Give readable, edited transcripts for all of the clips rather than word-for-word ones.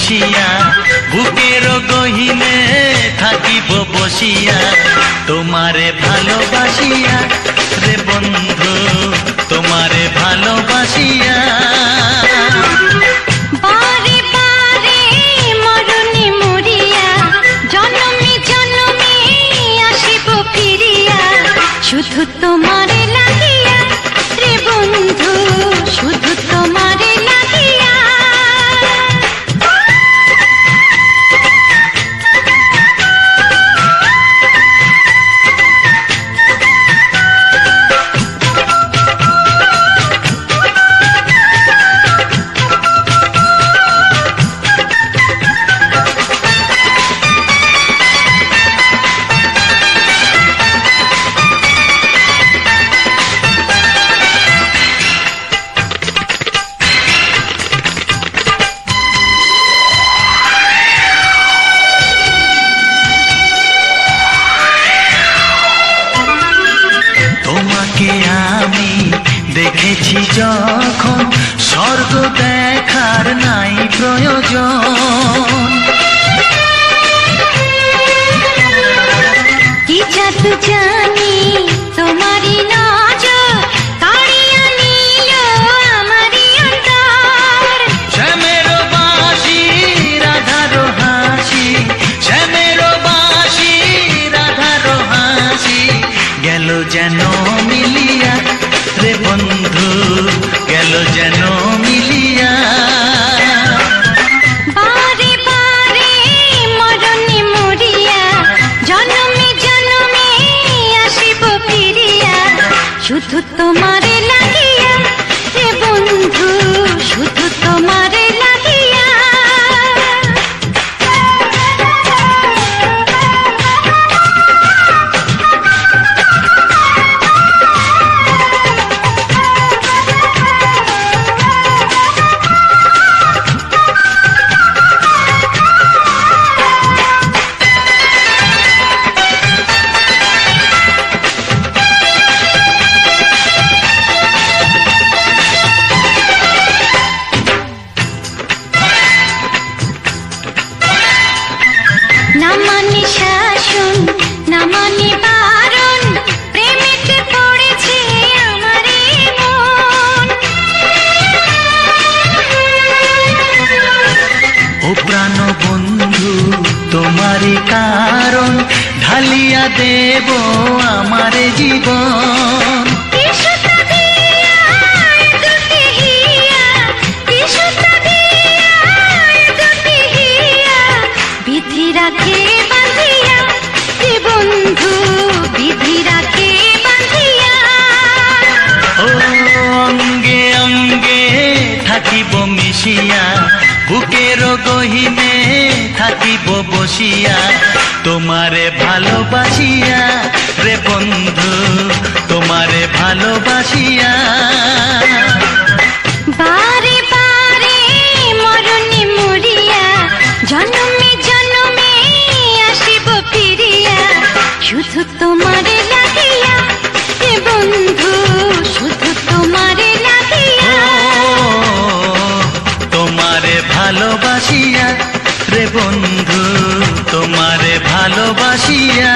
মিশিয়া বুকের গহিনে থাকিব বসিয়া তোমারে ভালোবাসিয়া রে বন্ধু তোমারে ভালোবাসিয়া বারে বারে মরণে মরিয়া জনমে জনমে আসিব ফিরিয়া শুধু তোমারে লাগিয়া রে বন্ধু শুধু তোমারে লাগিয়া দেখেছি যখন স্বর্গ দেখার নাই প্রয়োজন কি জাদু জানি তোমারই নজর কাড়িয়া নিল আমারই অন্তর শ্যামের বাঁশি রাধার হাসি শ্যামের বাঁশি রাধার হাসি গেল যেন মিলিয়া রে বন্ধু গেল যেন মিলিয়া বারে বারে মরণে মরিয়া জনমে জনমে আসিব ফিরিয়া শুধু তোমারে লাগিয়া রে বন্ধু শুধু তোমারে লাগিয়া না মানে শাসন না মানে বারণ প্রেমেতে পড়েছে আমারে মন ও প্রাণ বন্ধু তোমারই কারণ ঢালিয়া দেব আমারে জীবন বিধি রাখে বাঁধিয়া হে বন্ধু বিধি রাখে বাঁধিয়া ও অঙ্গে অঙ্গে থাকিব মিশিয়া বুকের গহিনে থাকিব বসিয়া তোমারে ভালোবাসিয়া রে বন্ধু তোমারে ভালোবাসিয়া বারে বারে মরণে মরিয়া জনমে জনমে আসিব ফিরিয়া শুধু তোমারে লাগিয়া হে বন্ধু শুধু তোমারে লাগিয়া তোমারে ভালোবাসিয়া রে বন্ধু তোমারে ভালোবাসিয়া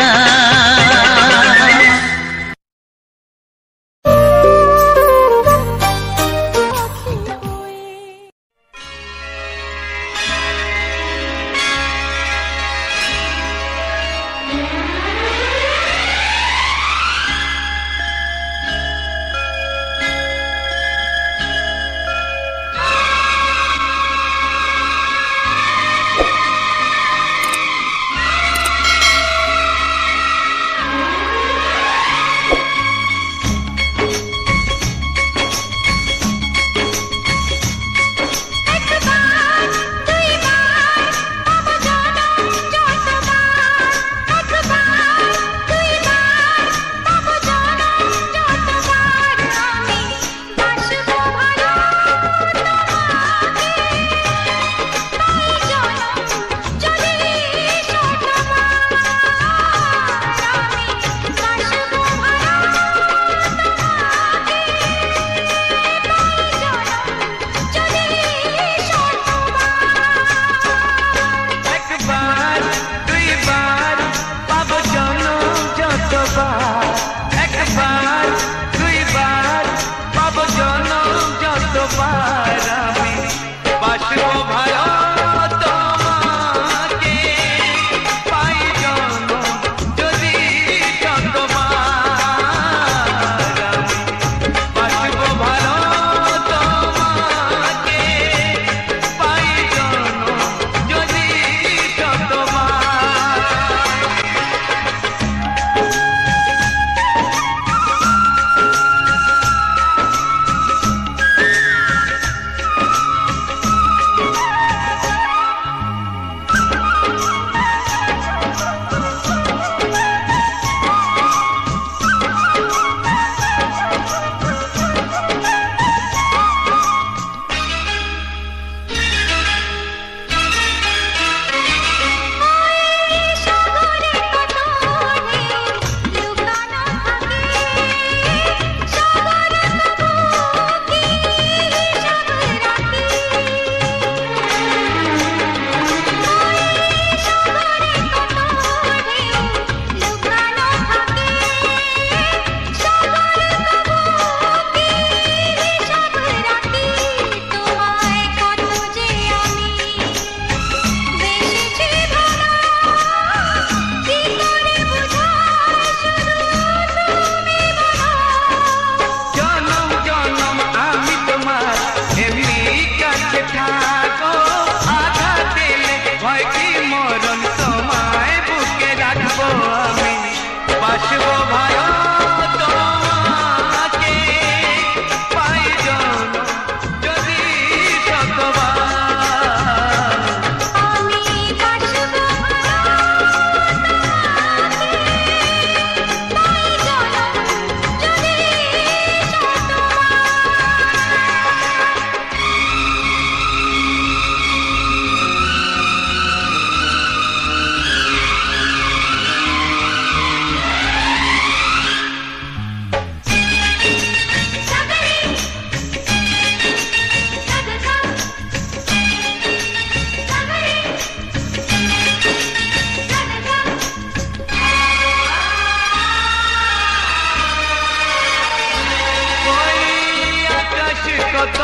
কত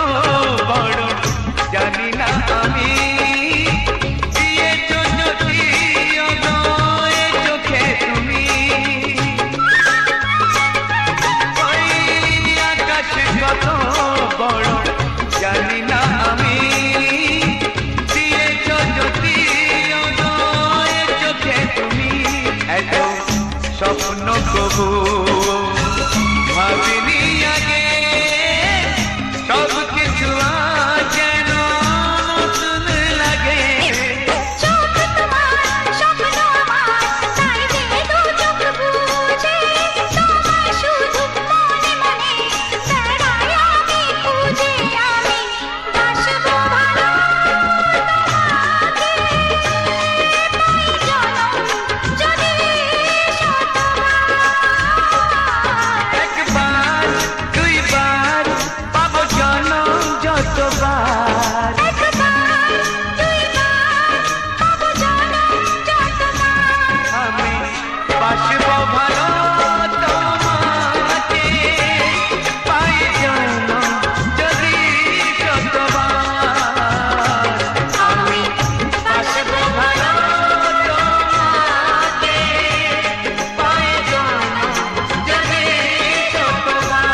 বড় জানি না আমি দিয়েছো যদি অদয় চোখে তুমি ওই আকাশ কত বড় জানি না আমি দিয়েছো যদি অদয় চোখে তুমি এত স্বপ্ন কবু ভাবিনি আগে সব কিছু যেন নতুন লাগে চোখ তোমার স্বপ্ন আমার তাই যে দু চোখ বুঝে তোমায় শুধু মনে মনে বেড়াই আমি খুঁজে আমি বাসবো ভালো তোমাকে পাই জনম যদি একবার দুইবার পাবো জনম যতবার আমি বাসবো ভালো তোমাকে পাই জনম যদি যতবার আমি বাসবো ভালো তোমাকে পাই জনম যদি যতবার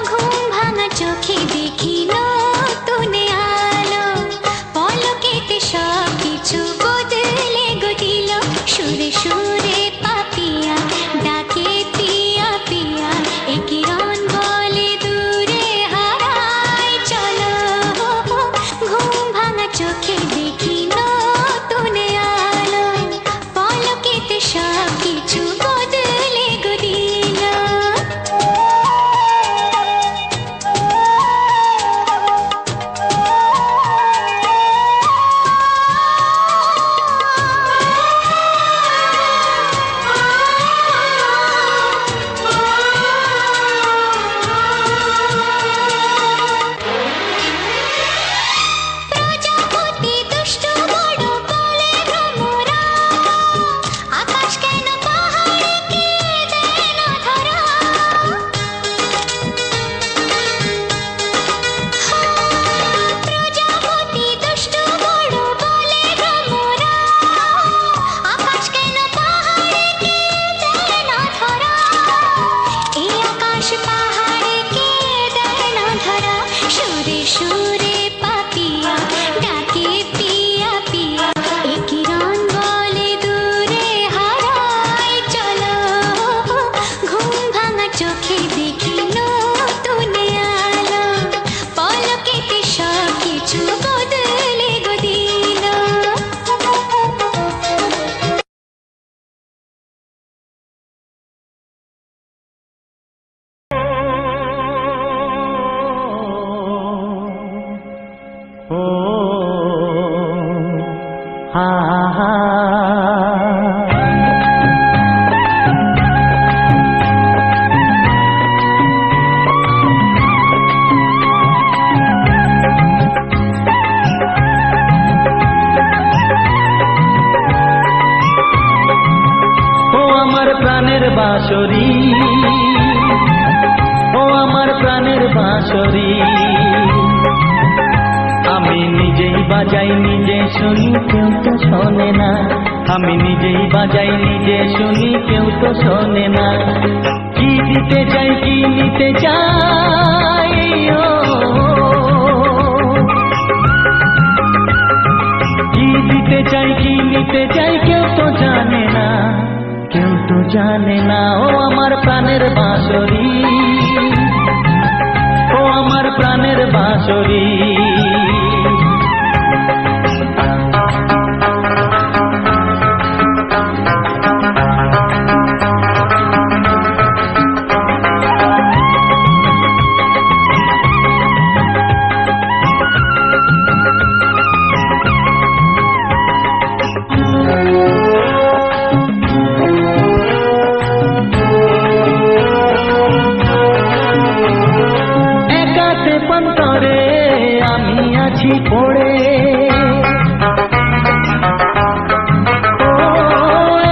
ঘুম ভাঙা চোখে দেখি নতুন আলো পলকেতে সব কিছু বদলে গদিল সুরে সুরে পাপিয়া ডাকে পিয়া পিয়া এ কিরণ বলে দূরে হারায় চলো ঘুম ভাঙা চোখে দেখি নতুন আলো পলকেতে সব কিছু বদলে গদিল প্রজাপতি দুষ্ট বড় বলে ভ্রমরা আকাশ কেন পাহাড়কে দেয় না ধরা প্রজাপতি দুষ্ট বড় বলে ভ্রমরা আকাশ কেন পাহাড়কে দেয় না ধরা এই আকাশ পাহাড়কে দেয় না ধরা সুরে সুরে পাপিয়া ডাকে পিয়া পিয়া এ কিরণ বলে দূরে হারায় চলো ঘুম ভাঙা চোখে দেখি নতুন আলো পলকেতে সব কিছু বদলে গদিল ও হা হা ও আমার প্রাণের বাঁশরি ও আমার প্রাণের বাঁশরি আমি নিজেই বাজাই নিজে শুনি কেউ তো শোনে না আমি নিজেই বাজাই নিজে শুনি কেউ তো শোনে না কি দিতে চাই কি নিতে চাই কি দিতে চাই কি নিতে চাই কেউ তো জানে না কেউ তো জানে না ও আমার প্রাণের বাঁশরি, ও আমার প্রাণের বাঁশরি। পড়ে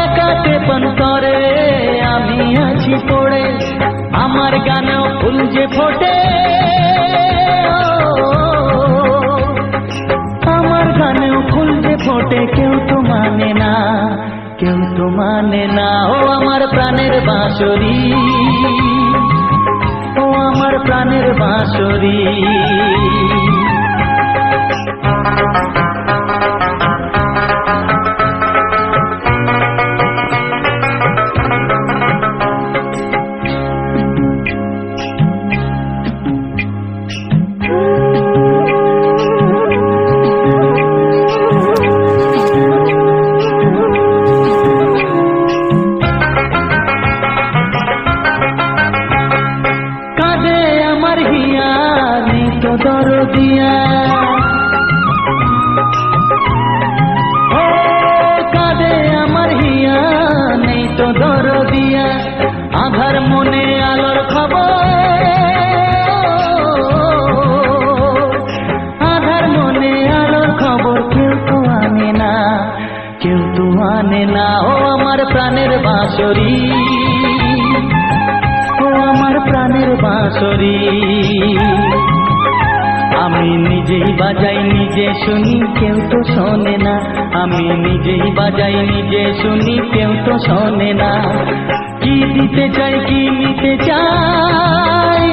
একাতে পন্তরে আমি আছি পড়ে, আমার গানেও ফুল যে ফোটে, আমার গানেও ফুল যে ফোটে, কেউ তো মানে না, কেউ তো মানে না ও আমার প্রাণের বাঁশরি, ও আমার প্রাণের বাঁশরি। দরদিয়া ও কাঁদে আমার হিয়া, নেই তো দরদিয়া, আধার মনে আলোর খবর, আধার মনে আলোর খবর, কেউ তো আনে না, কেউ তো আনে না ও আমার প্রাণের বাঁশরি, ও আমার প্রাণের বাঁশরি। আমি নিজেই বাজাই নিজে শুনি, কেউ তো শোনে না, আমি নিজেই বাজাই নিজে শুনি, কেউ তো শোনে না। কি দিতে চাই কি নিতে চাই,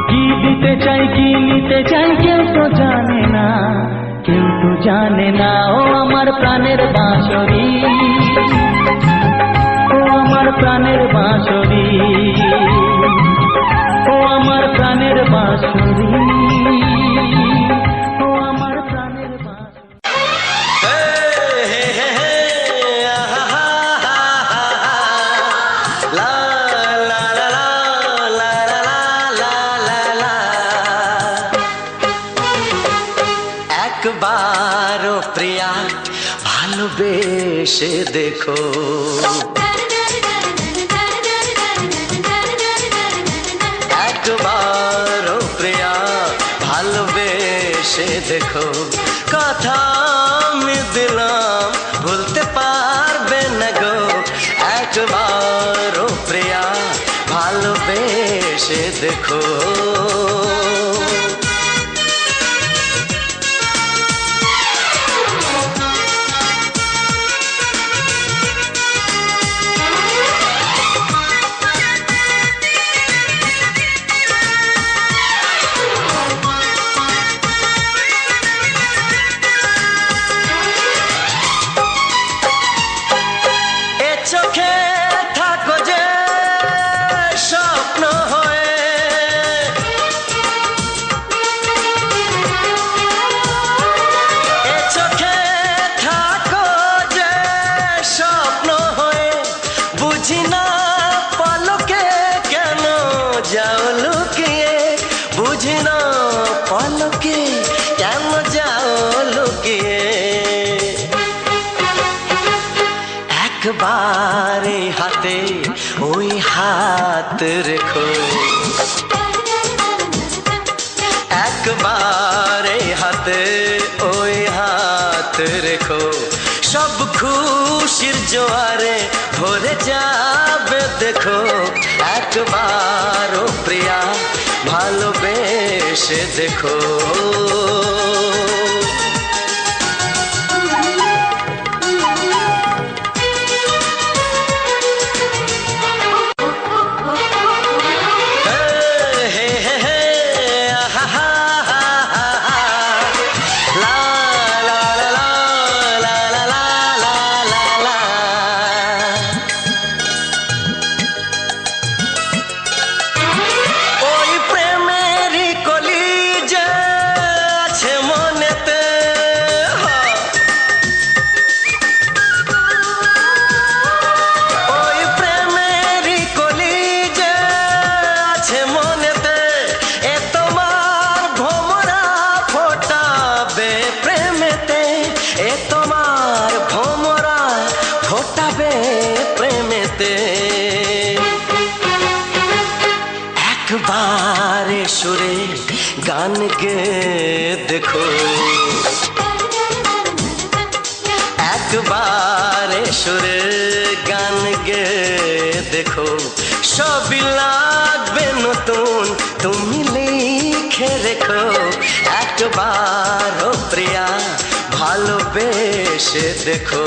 কি দিতে চাই কি নিতে চাই, কেউ তো জানে না, কেউ তো জানে না ও আমার প্রাণের বাঁশরি, ও আমার প্রাণের বাঁশরি, ও আমার প্রাণের বাঁশরি, ও আমার প্রাণের বাঁশরি। একবারও প্রিয়া ভালোবেসে দেখো, একবারও প্রিয়া ভালোবেসে দেখো, কথা আমি দিলাম ভুলতে পারবে না গো, একবারও প্রিয়া ভালোবেসে দেখো। একবারে হাতে ওই হাত রেখো, একবারে হাতে ওই হাত রেখো, সব খুশির জোয়ারে ভরে যাবে দেখো, একবারও প্রিয়া ভালোবেসে দেখো। ফোটাবে প্রেমেতে একবারে সুরে গান গে দেখো একবারে সুরে গান গে দেখো সবই লাগবে নতুন তুমি লিখে রেখো একবার ও প্রিয়া ভালোবেসে দেখো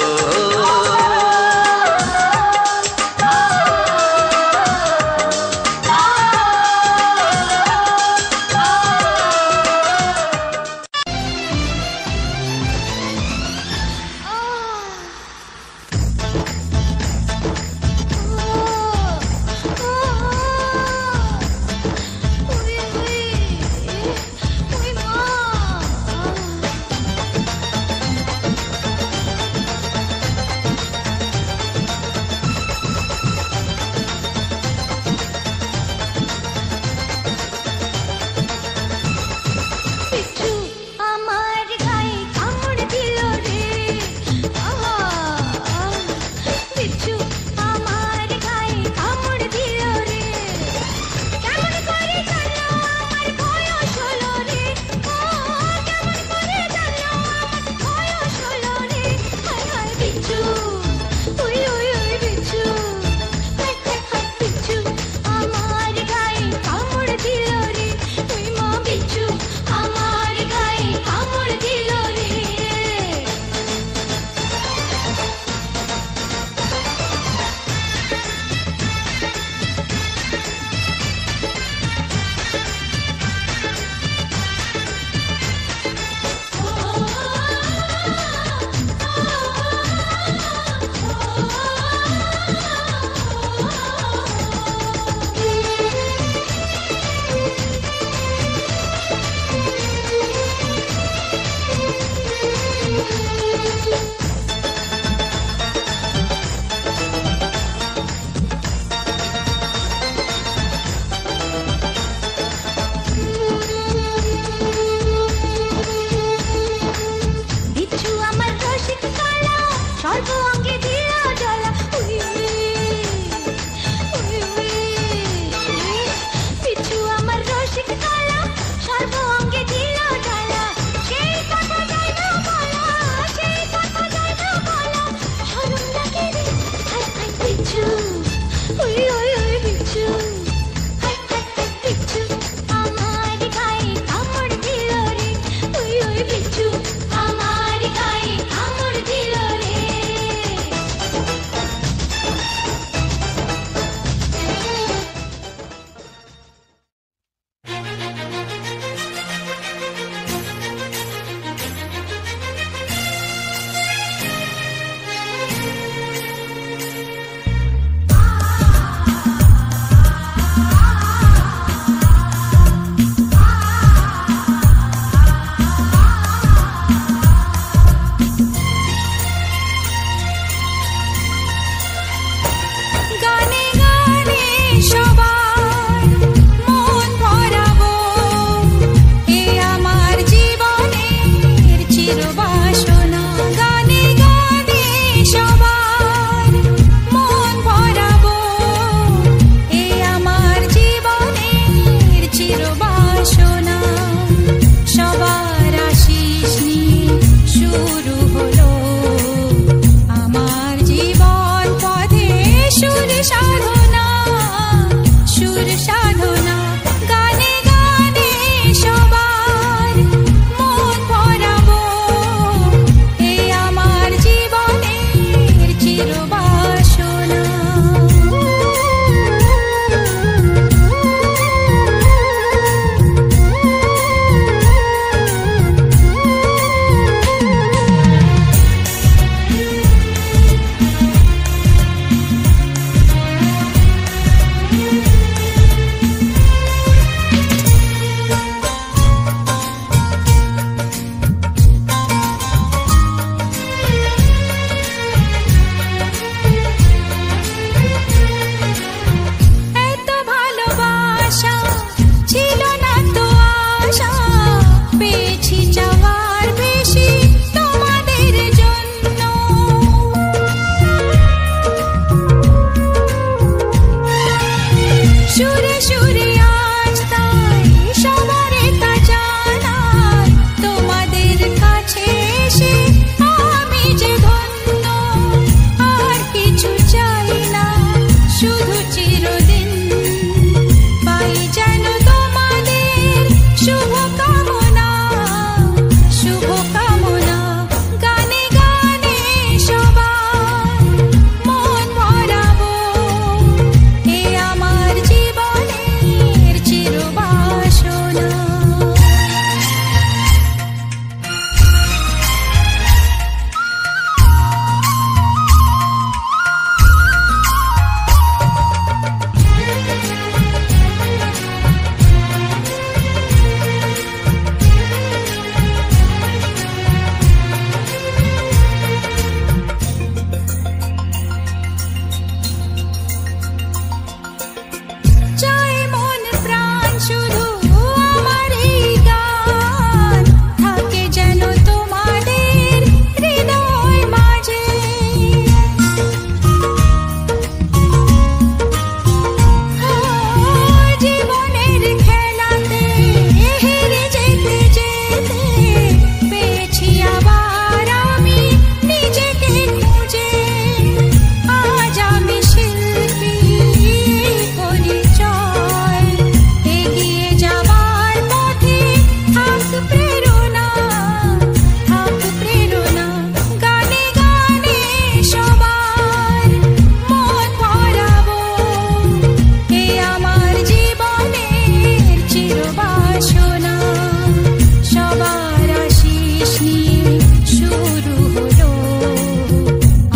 শুরু হলো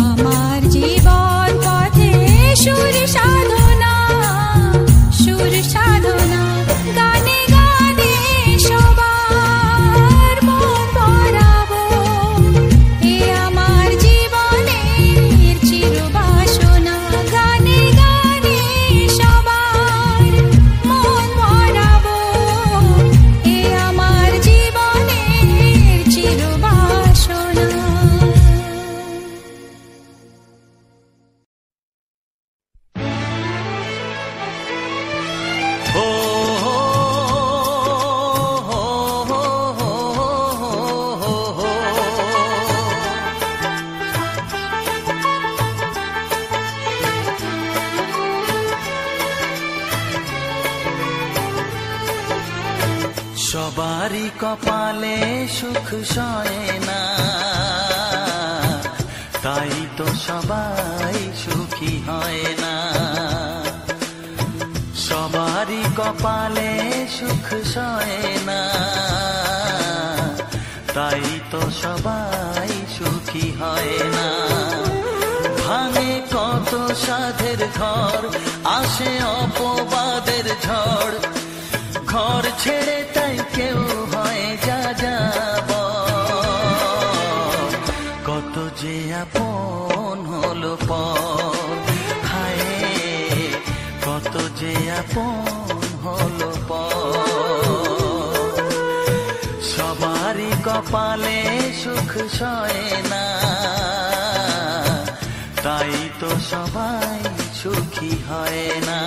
আমার জীবন পথে সুর সাধনা, সুর সাধনা। গানে গানে সবার মন ভরাবো, এ আমার জীবনের চিরবাসনা। গানে গানে সবার মন ভরাবো, এ আমার জীবনের চিরবাসনা। ও হো হো হো হো হো। সবারই কপালে সুখ সয় না, তাই তো সবাই সুখী হয় না। সবারই কপালে সুখ সয় না, তাই তো সবাই সুখী হয় না। ভাঙে কত সাধের ঘর, আসে অপবাদের ঝড়। ঘর ছেড়ে তাই কেউ হয় যা যাব, কত যে আপন হলো পর। হায় কত যে আপন হলো পর। সবারই কপালে সুখ সয় না, তাই তো সবাই সুখী হয় না।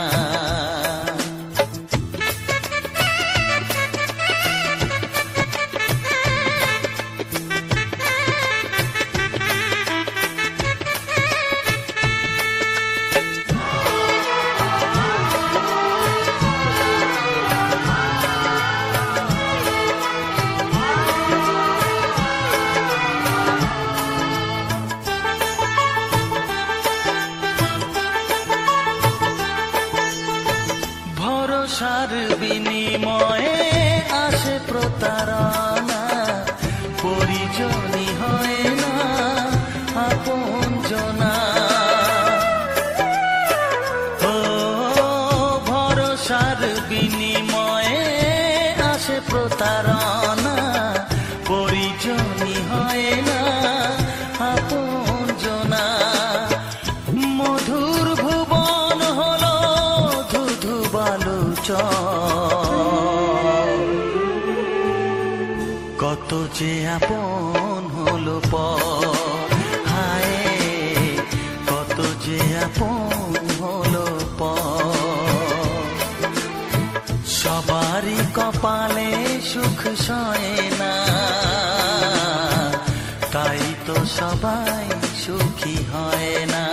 ভরসার বিনিময়ে আসে প্রতারণা, পরিজনই হয় না আপনজনা। ও ভরসার বিনিময়ে আসে প্রতারণা, পরিজনই হয় না আপনজনা। মধুর ভুবন হলো ধুধু বালুচর, কত যে আপন হলো পর। হায় কত যে আপন হলো পর। সবারই কপালে সুখ সয় না, তাই তো সবাই সুখী হয় না।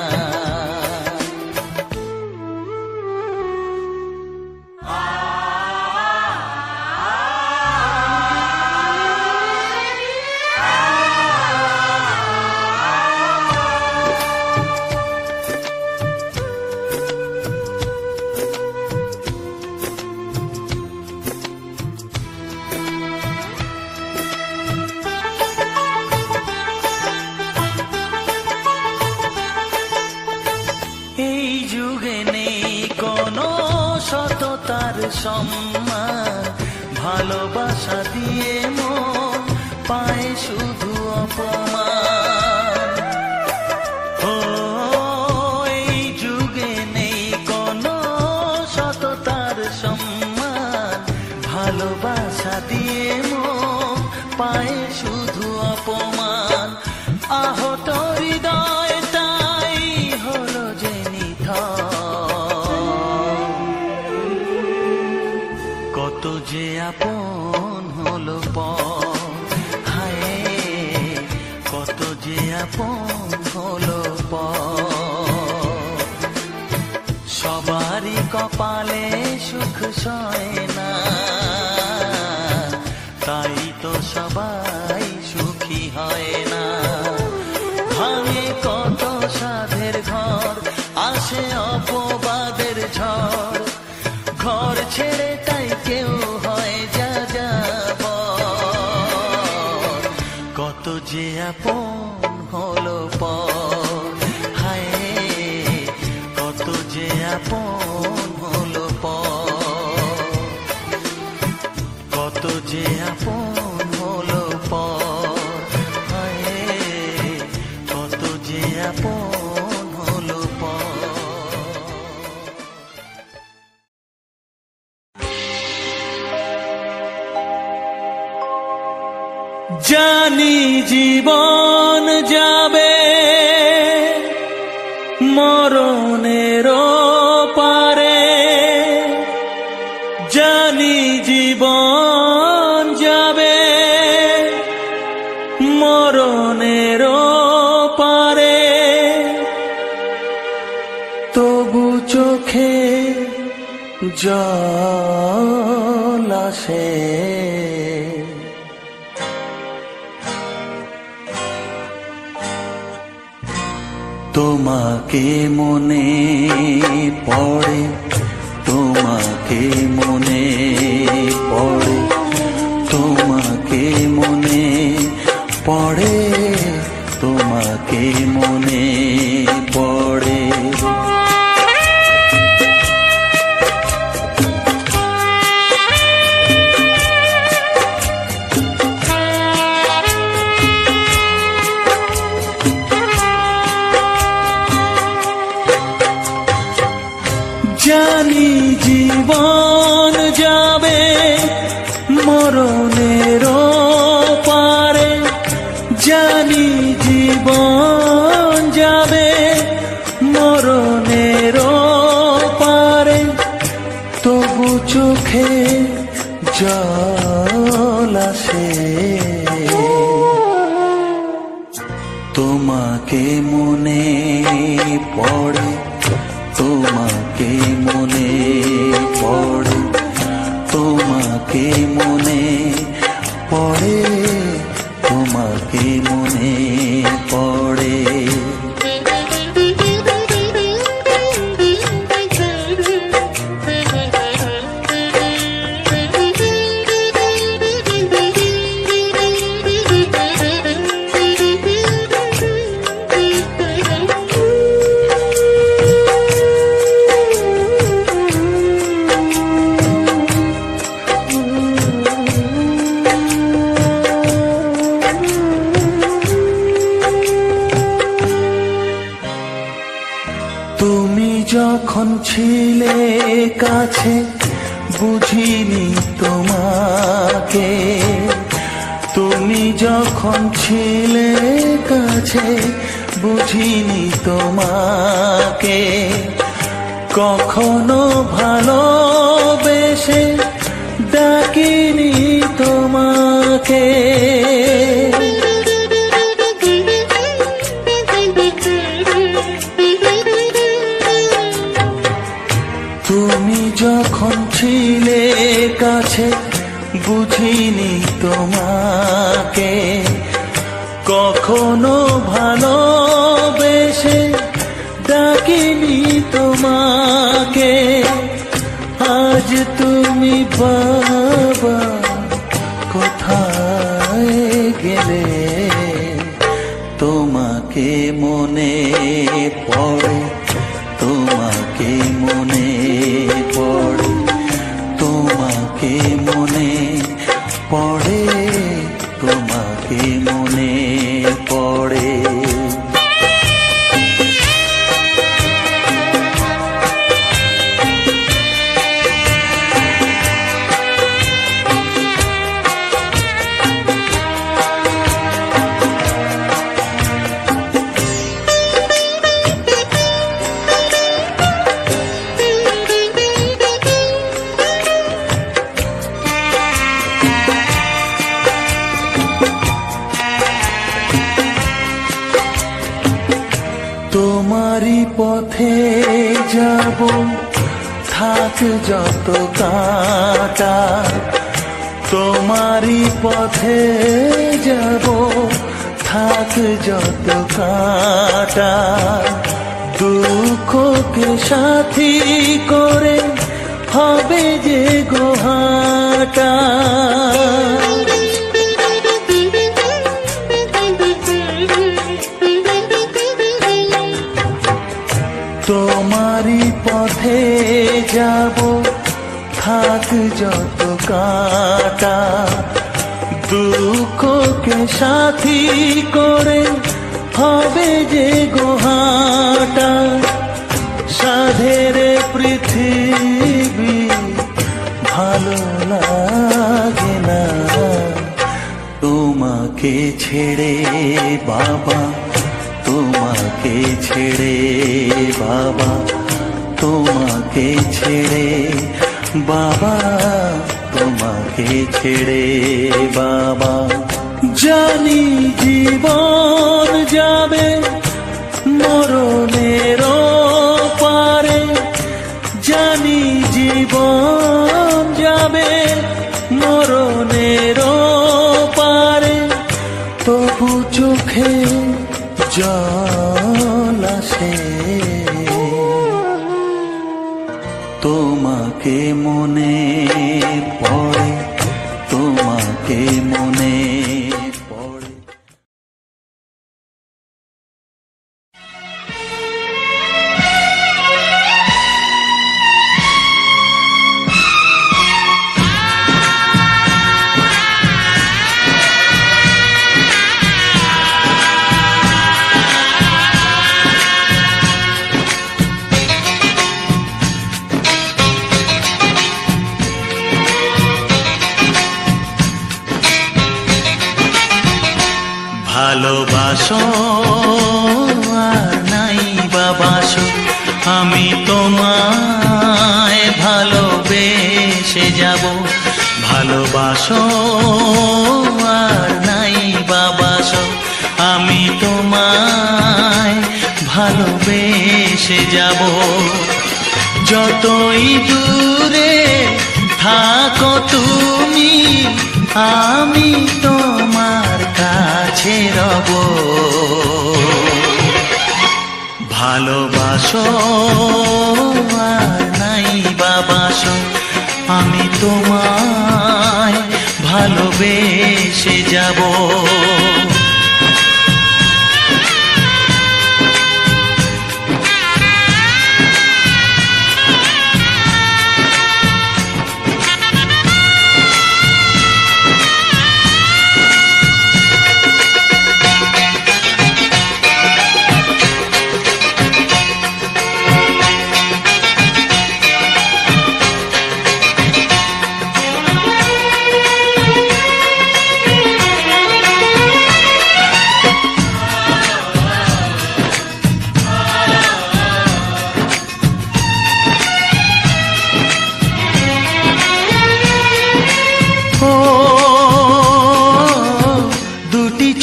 এই যুগে নেই কোনো সততার সম্মান, ভালোবাসা দিয়ে মন পায় শুধু অপমান। ও এই যুগে নেই কোনো সততার সম্মান, ভালোবাসা দিয়ে মন পায় শুধু অপমান। আহত হৃদয় তাই হলো যে কত যে আপন হলো পর। হায় কত যে আপন হলো পর। সবারই কপালে সুখ সয় না, তাই তো সবাই সুখী হয় না। ভাঙে কত সাধের ঘর, আসে অপবাদের ঝড়। ঘর ছেড়ে তাই কেউ হয় যা যাব, কত যে আপন হলো পর, হায় কত যে আপন হলো পর, কত যে আপন হলো পর, হায় কত যে আপন হলো পর। জানি জীবন যাবে মরণের পারে, জানি জীবন যাবে মরণের পারে, তবু চোখে জল আসে, তোমাকে মনে পড়ে, তোমাকে মনে পড়ে, তোমাকে মনে পড়ে, তোমাকে মনে পড়ে। জানি জীবন যাবে মরণের পারে, জানি জীবন যাবে মরণের পারে, তবু চোখে জল আসে, তোমাকে মনে পড়ে, তোমাকে মনে পড়ে, তোমাকে মনে পড়ে, তোমাকে মনে পড়ে। যখন ছিলে কাছে বুঝিনি তোমাকে, তুমি যখন ছিলে কাছে বুঝিনি তোমাকে, কখনো ভালোবেসে ডাকিনি তোমাকে, তুমি যখন ছিলে কাছে বুঝিনি তোমাকে, কখনো ভালোবেসে ডাকিনি তোমাকে, আজ তুমি বাবা কোথায় গেলে, তোমাকে মনে পড়ে, তোমাকে মনে পড়ে, তোমাকে মনে পড়ে, তোমাকে মনে পড়ে। তোমারই পথে যাব থাক যত কাঁটা, তোমারই পথে যাব থাক যত কাঁটা, দুঃখকে সাথী করে হবে যে গোহাটা, যাব থাক যত কাটা, দুঃখকে সাথী করে হবে যে গোহাটা। সাধের পৃথিবী ভালো লাগে না তোমাকে ছেড়ে বাবা, তোমাকে ছেড়ে বাবা, তোমাকে ছেড়ে বাবা, তোমাকে ছেড়ে বাবা। জানি জীবন যাবে মরণের পারে, জানি জীবন যাবে মরণের পারে, তবু চোখে জল আসে তোমাকে মনে পড়ে, তোমাকে মনে পড়ে। ভালোবাসো আর নাই বাবাসো, আমি তোমায় ভালোবেসে যাব। ভালোবাসো আর নাই বাবাসো, আমি তোমায় ভালোবেসে যাব। যতই দূরে থাকো তুমি, আমি তোমার কাছে রব। ভালোবাসো আর নাই বাবাসো, আমি তোমায় ভালোবেসে যাব।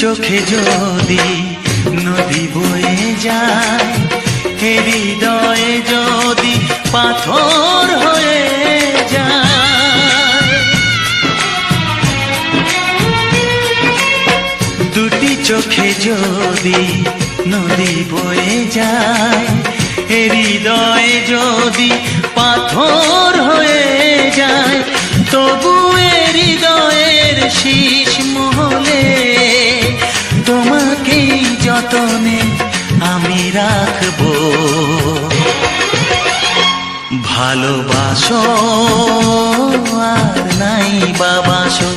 চোখে যদি নদী বয়ে যায়, হৃদয়ে যদি পাথর হয়ে যায়। দুটি চোখে যদি নদী বয়ে যায়, হৃদয়ে যদি পাথর হয়ে যায়, তবু হৃদয়ের শীষ মহলে তোমাকে যতনে আমি রাখবো। ভালোবাসো আর নাই বাবাসো,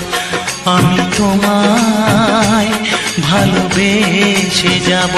আমি তোমায় ভালোবেসে যাব।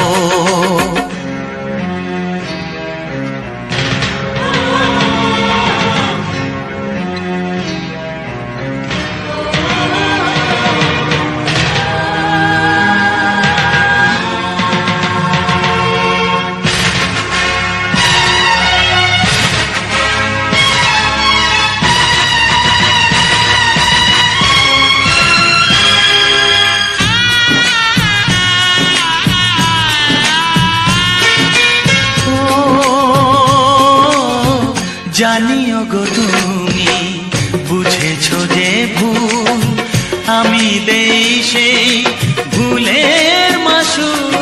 জানিও গো তুমি বুঝেছো যে ভুল, আমি দেই সেই ভুলের মাসুল।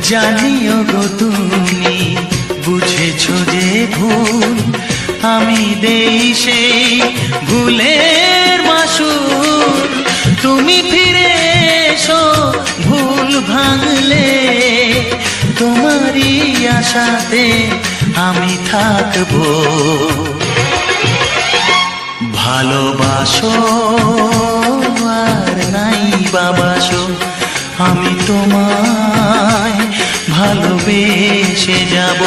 জানিও গো তুমি বুঝেছো যে ভুল, আমি দেই সেই ভুলের মাসুল। তুমি ফিরে এসো ভুল ভাঙলে আশাতে আমি থাকবো। ভালোবাসো আর নাই বাবাসো, আমি তোমায় ভালোবেসে যাব।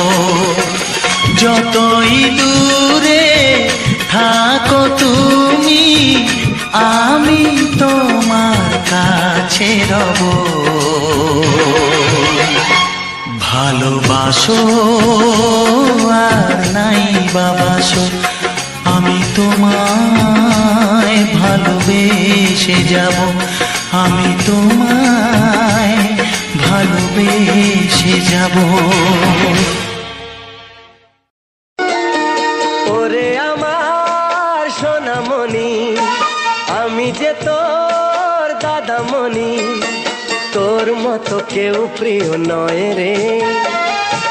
যতই দূরে থাকো তুমি, আমি তোমার কাছে রব। ভালোবাসো আর নাই বাবাসো, আমি তোমায় ভালোবেসে যাব। আমি তোমায় ভালোবেসে যাব। ওরে আমার সোনামণি, আমি যে তোর দাদামণি, তোর মতো কেউ প্রিয় নয় রে,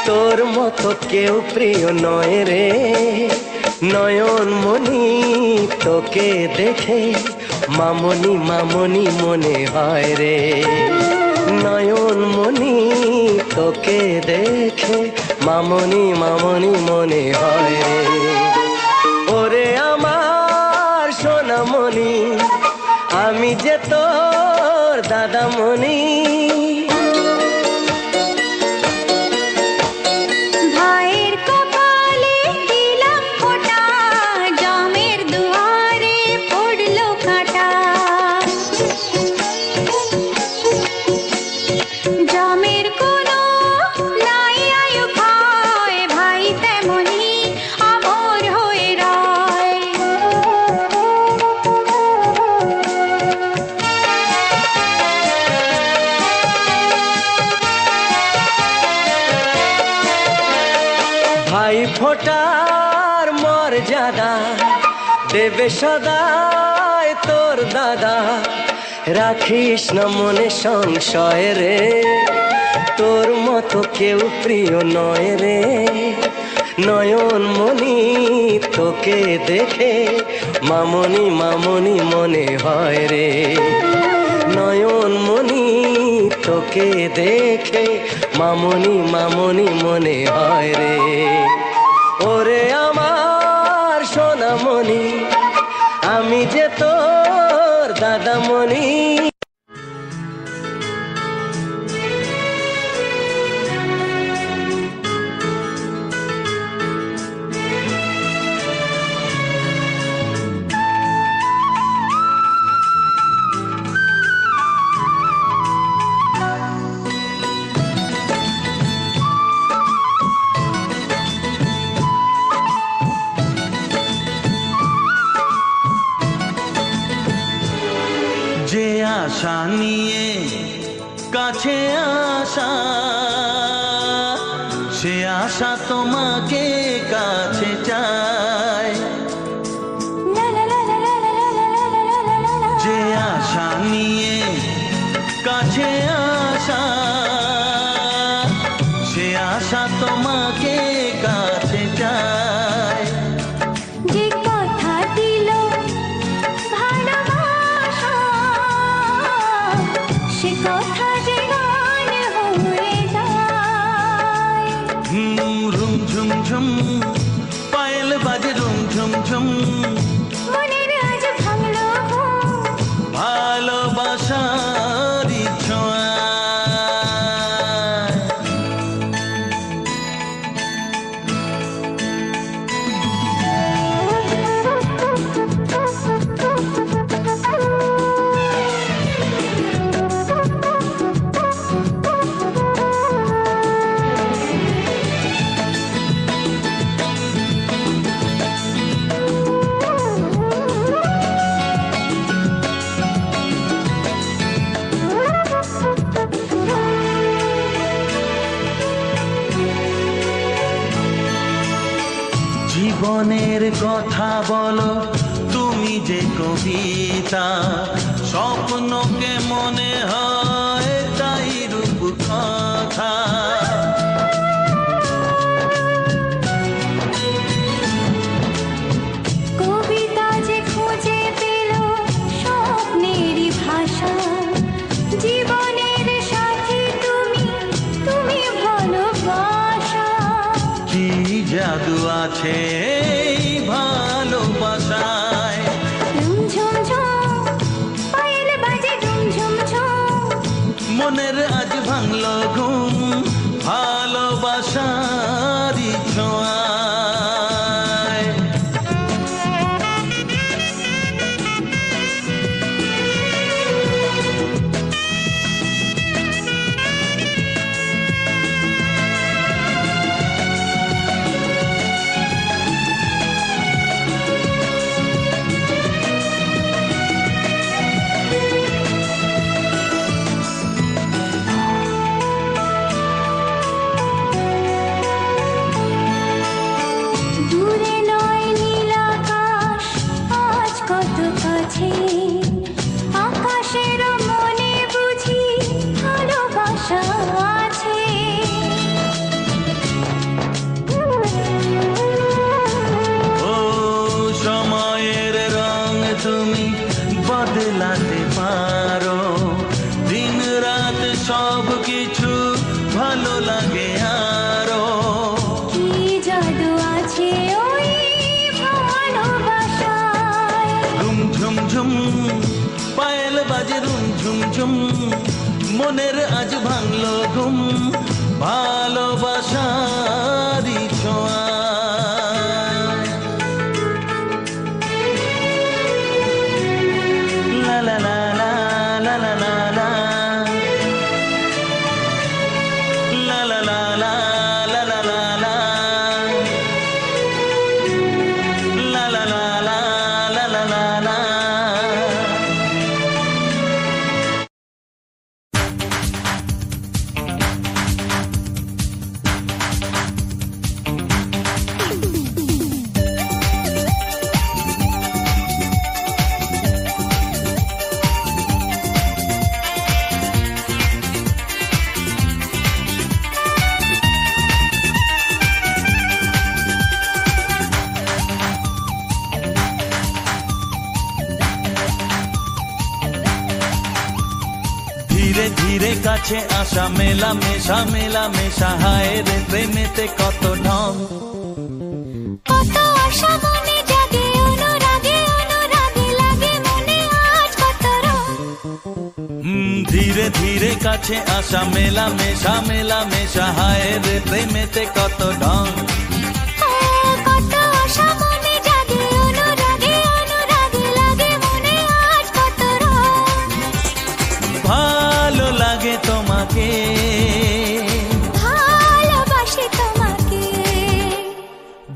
তোর মতো কেউ প্রিয় নয় রে। নয়নমণি তোকে দেখে মামনি মামনি মনে হয় রে। নয়নমণি তোকে দেখে মামনি মামনি মনে হয় রে। ওরে আমার সোনামণি, আমি যে তোর দাদামণি। ভাইয়ের কপালে দিলাম ফোঁটা, জামের দুয়ারে পড়লো কাঁটা। জামের কোনো নাই আয়ু ভয়, ভাই তেমনি আমর হয়ে রয়। ভাই ফোটার মর্যাদা দেবে সদায় তোর দাদা। রাখিস না মনে সংশয় রে, তোর মতো কেউ প্রিয় নয় রে। নয়নমণি তোকে দেখে মামনি মামনি মনে হয় রে। নয়নমণি তোকে দেখে মামনি মামনি মনে হয় রে। ওরে আমার সোনামণি, আমি যে তোর দাদামণি। যে আশা নিয়ে কাছে আসা, সে আশা তোমাকে কাছে চায়। যে আশা নিয়ে কাছে আসা, সে আশা তোমাকে কাছে চায়। যে কথা দিল ভালোবাসা, সে কথা যে গান হয়ে যায়। রুম ঝুম ঝুম পায়েল বাজে, রুম ঝুম ঝুম মনের আজ ভাঙলো ঘুম, ভালোবাসার ছোঁয়া। জীবনের কথা বলো তুমি যে কবিতা, স্বপ্নকে মনে হয় তাই রূপ কথা। কবিতা যে খুঁজে পেল স্বপ্নেরই ভাষা। জীবনের সাথী তুমি, তুমি ভালোবাসা। আছে এই ভালোবাসায়। ঝুম ঝুম পায়েল বাজে ঝুম ঝুম ঝুম, মনের আজ ভাঙলো ঘুম ভালোবাসারই ছোঁয়ায়। দূরে নয় নীল আকাশ আজ কত কাছে, আকাশের মনে বুঝি ভালোবাসা আছে। ও সময়ের রং তুমি বদলাতে পারো, দিন রাত সব কিছু ভালো লাগে আরো। কি জাদু আছে ওই ভালোবাসায়। ঝুম ঝুম ঝুম পায়েল বাজে রুম ঝুম ঝুম, মনের আজ ভাঙলো ঘুম ভালোবাসারই ছোঁয়ায়। লা লা লা লা লা লা লা লা, লা লা লা লা লা লা লা লা, লা লা লা লা লা লা লা লা। ধীরে ধীরে কাছে আসা মেলা মেশা মেলা মেশা, হায় রে প্রেমেতে কত ঢং। কত আশা মনে জাগে অনুরাগে অনুরাগে লাগে মনে আজ কত রং। ধীরে ধীরে কাছে আসা মেলা মেশা মেলা মেশা, হায় রে প্রেমেতে কত ঢং। কত আশা মনে জাগে অনুরাগে অনুরাগে লাগে মনে আজ কত রং। ভালো লাগে তোমাকে, ভালোবাসি তোমাকে।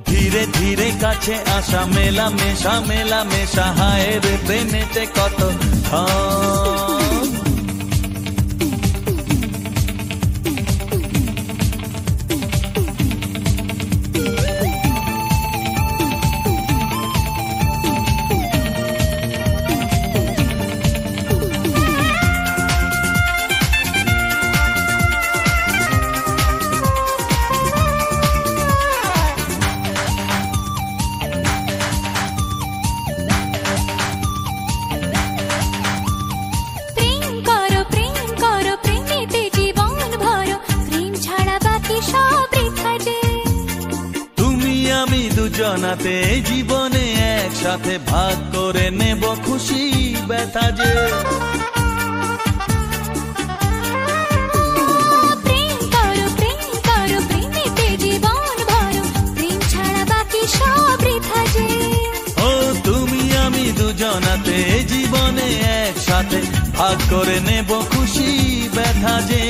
ধীরে ধীরে কাছে আসা মেলা মেশা মেলা মেশা, হায় রে প্রেমেতে কত ঢং। প্রেম করো প্রেমেতে জীবন ভরো, প্রেম ছাড়া বাকি সব বৃথা যে। তুমি আমি দুজনাতে জীবনে একসাথে ভাগ করে নেব খুশি ব্যথা যে। প্রেম করো প্রেমেতে জীবন ভরো, প্রেম ছাড়া বাকি সব বৃথা যে। ও তুমি আমি দুজনাতে জীবনে একসাথে ভাগ করে নেব খুশি ব্যথা যে।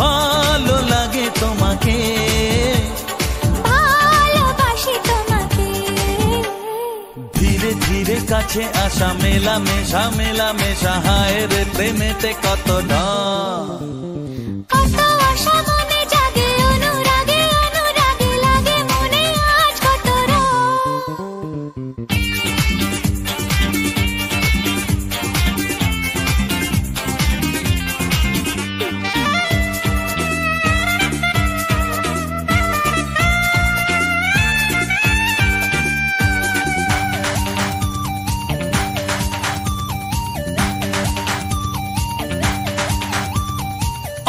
ভালো লাগে তোমাকে, ভালোবাসি তোমাকে। ধীরে ধীরে কাছে আসা মেলা মেশা, হায় রে প্রেমেতে কত ঢং। কত আশা মনে জাগে অনুরাগে অনুরাগে লাগে মনে আজ কত রং।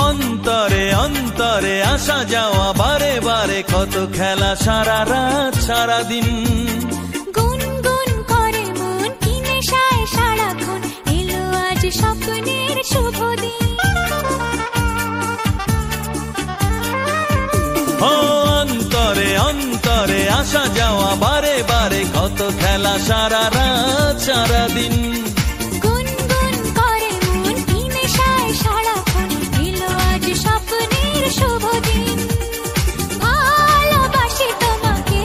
অন্তরে অন্তরে আসা যাওয়া বারে বারে কত খেলা সারা রাত সারাদিন গুনগুন করে মন কি নেশায় সারাক্ষণ এলো আজ স্বপ্নের শুভ দিন ও অন্তরে অন্তরে আসা যাওয়া বারে বারে কত খেলা সারা রাত সারাদিন গুনগুন করে মন কি নেশায় সারাক্ষণ এলো আজ স্বপ্নের শুভ দিন ভালোবাসি তোমাকে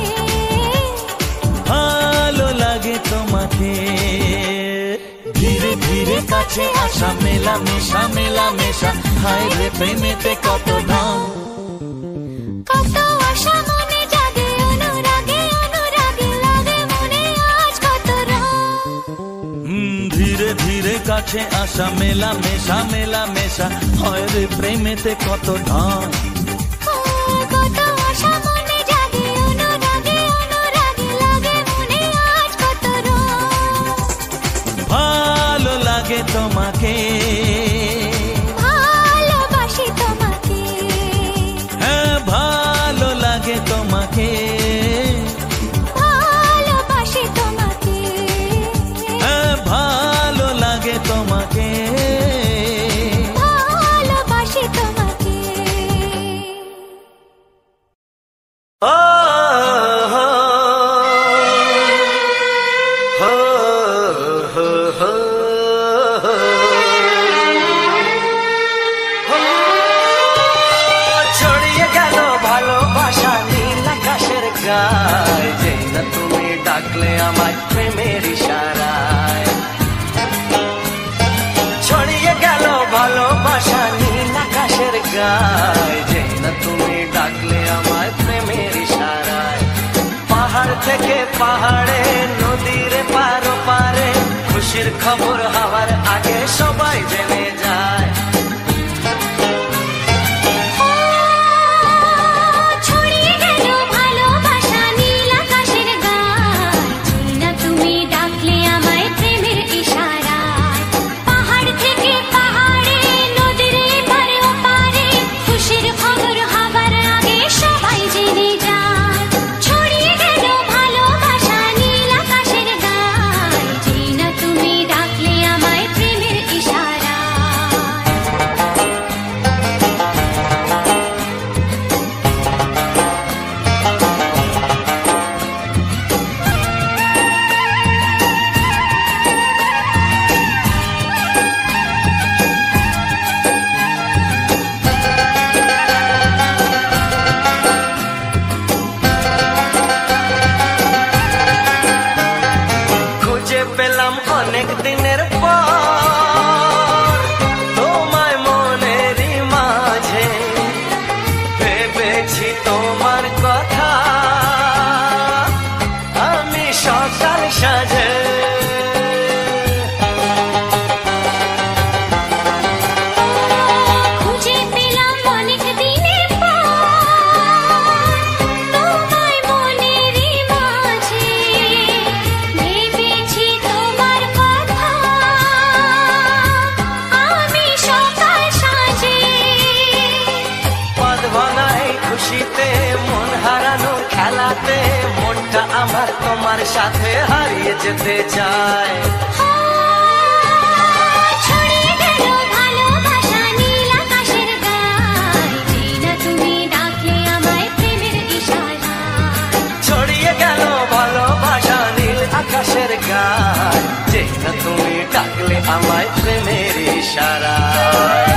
ভালো লাগে তোমাকে ধীরে ধীরে কাছে আসা মেলা মেশা হায় রে প্রেমেতে কত ঢং কত আশা মনে জাগে অনুরাগে অনুরাগে লাগে মনে আজ কত রং ধীরে ধীরে কাছে আসা মেলা মেশা হয় রে প্রেমেতে কত ঢং কত আশা মনে জাগে অনুরাগে অনুরাগে লাগে মনে আজ কত রং ভালো লাগে তোমাকে ভালোবাসি তোমাকে হ্যাঁ ভালো লাগে তোমাকে ভালোবাসি তোমাকে হ্যাঁ ভালো লাগে তোমাকে ভালোবাসি তোমাকে ও হো হো হো হো ছড়িয়ে গেল ভালোবাসা নীল আকাশের গায় যেই না তুমি ডাকলে আমায় প্রেমের ইশারায় ছড়িয়ে গেল ভালোবাসা নীল আকাশের গায় যেই না তুমি ডাকলে আমায় প্রেমের ইশারায় পাহাড় থেকে পাহাড়ে নদীর পারো পারে খুশির খবর হওয়ার আগে সবাই জেনে যায় ছড়িয়ে গেল ভালোবাসা নীল আকাশের গায় যেই না তুমি ডাকলে আমায় প্রেমের ইশারায় পাহাড় থেকে পাহাড়ে নদীর এপারে ওপারে খুশির খবর হবার আগে সবাই জেনে যায় ছড়িয়ে গেল ভালোবাসা নীল আকাশের গায় যেই না তুমি ডাকলে আমায় প্রেমের ইশারায় খুঁজে পেলাম অনেক দিনের পর তোমায় মনেরই মাঝে ভেবেছি তোমার কথা আমি সকাল সাজে খুঁজে পেলাম অনেক দিনের পর তোমায় মনেরই মাঝে ভেবেছি তোমার কথা আমি সকাল সাজে পদ ভাঙা এই খুশিতে মন হারানো খেলাতে মনটা আমার তোমার সাথে হারিয়ে যেতে চায় ছড়িয়ে গেল ভালোবাসা নীল আকাশের গায় যেই না তুমি ডাকলে আমায় প্রেমের ইশারায় ছড়িয়ে গেল ভালোবাসা নীল আকাশের গায় যেই না তুমি ডাকলে আমায় প্রেমের ইশারায়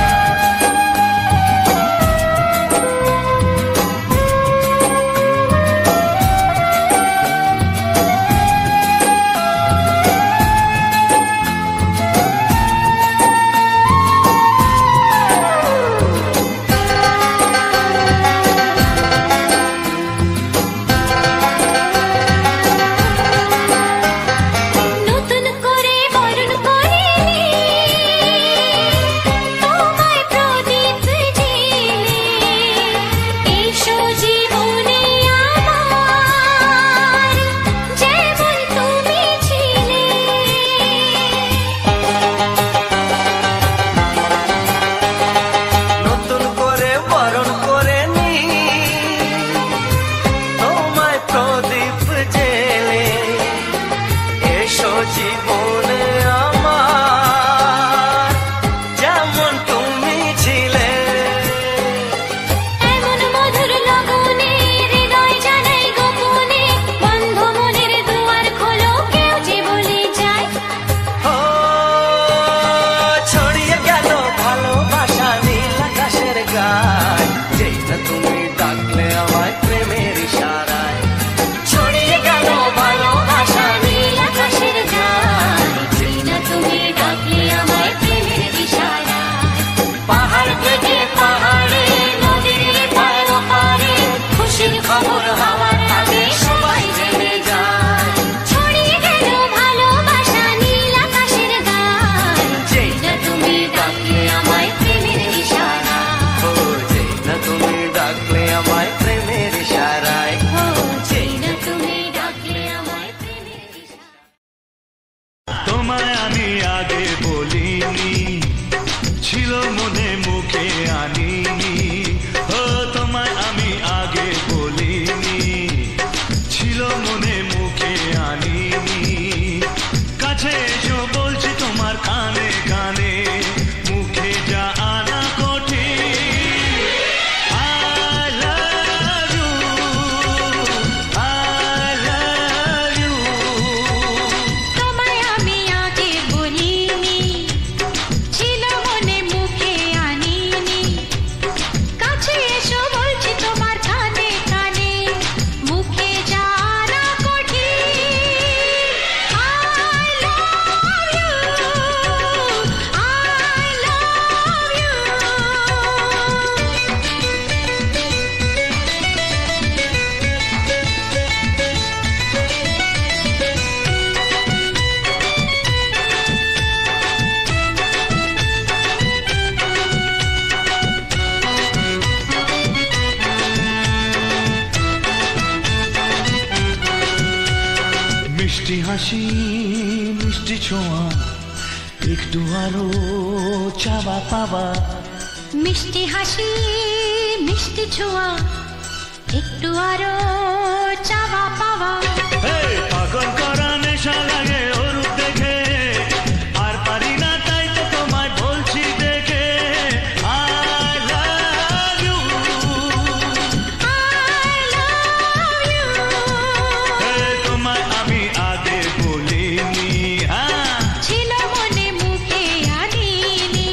হাসি মিষ্টি ছোঁয়া একটু আরো চাওয়া পাওয়া মিষ্টি হাসি মিষ্টি ছোঁয়া একটু আরো চাওয়া পাওয়া পাগল করা নেশা লাগে ওর দেখে আর পারি না তাই তো তোমায় বলছি দেখে I love you তোমায় আমি আগে বলিনি ছিল মনে মুখে আনিনি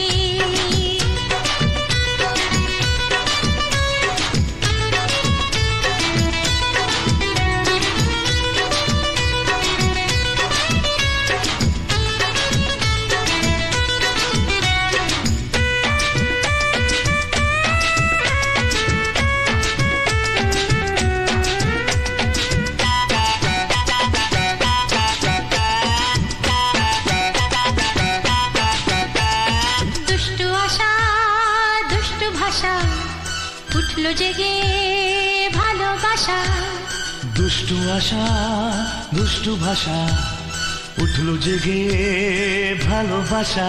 দুষ্টু আশা দুষ্টু ভাষা উঠলো জেগে ভালোবাসা দুষ্টু আশা দুষ্টু ভাষা উঠলো জেগে ভালোবাসা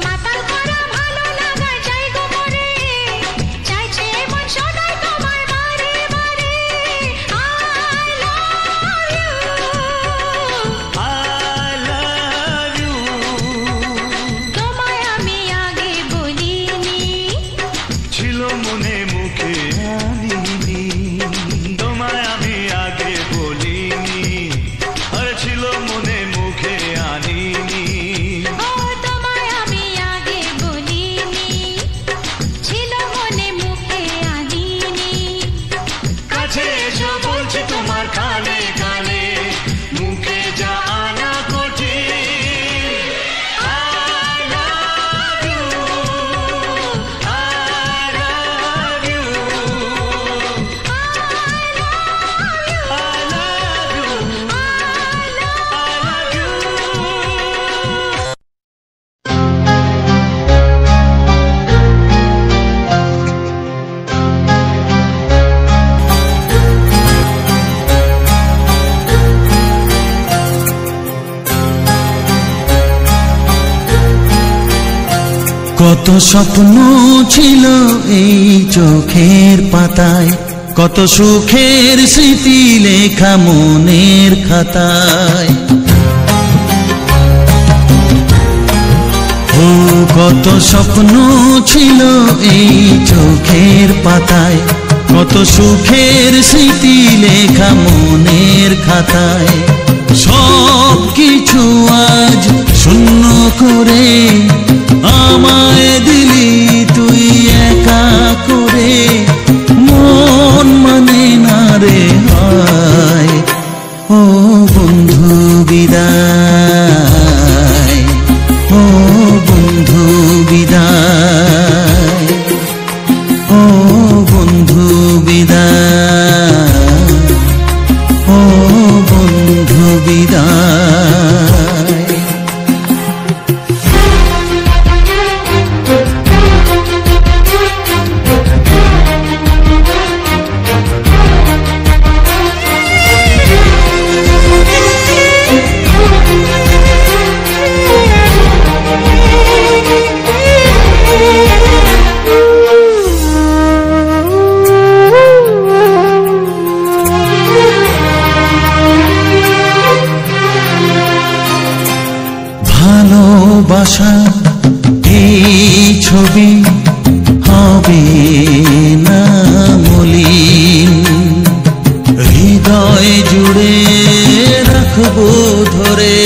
মাতাল করা ভালো লাগা যাই গো মরে চাইছে মন সদাই তোমার বারে বারে I love you I love you তোমায় আমি আগে বলিনি ছিল মনে মুখে আনিনি তোমায় আমি আগে বলিনি আর ছিল মনে মুখে আনিনি ও তোমায় আমি আগে বলিনি ছিল মনে মুখে আনিনি কাছে এসো বলছি তোমার কানে কানে মুখে যা আনা কঠিন I love you I love you I love you I love you কত স্বপ্ন ছিল এই চোখের পাতায়, কত সুখের স্মৃতি লেখা মনের খাতায়। ও কত স্বপ্ন ছিল এই চোখের পাতায়, কত সুখের স্মৃতি লেখা মনের খাতায়। সব কিছু আজ শূন্য করে আমায় দিলি তুই একা করে, মন মানে না রে হায়। ও বন্ধু বিদায়, ও বন্ধু বিদায়, ও বন্ধু বিদায়, ও বন্ধু বিদায়। ভালোবাসা এই ছবি হবে না মলিন, হৃদয় জুড়ে রাখবো ধরে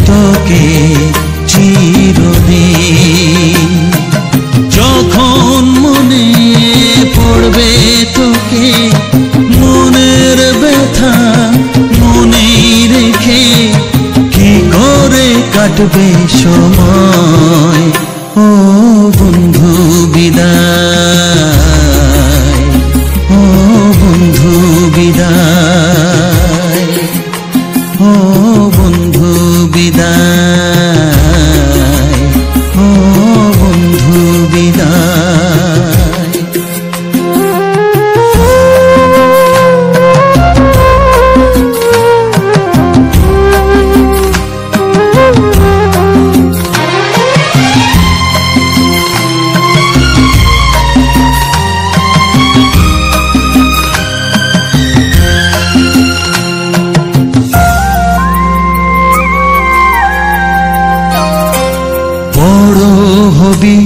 তোকে চিরদিন। যখন মনে পড়বে তোকে, মনের ব্যথা মনেই রেখে কি করে কাটবে সময়। ও বন্ধু বিদায়, ও বন্ধু বিদায়, ও বন্ধু বিদায়, ও বন্ধু বিদায়। হবি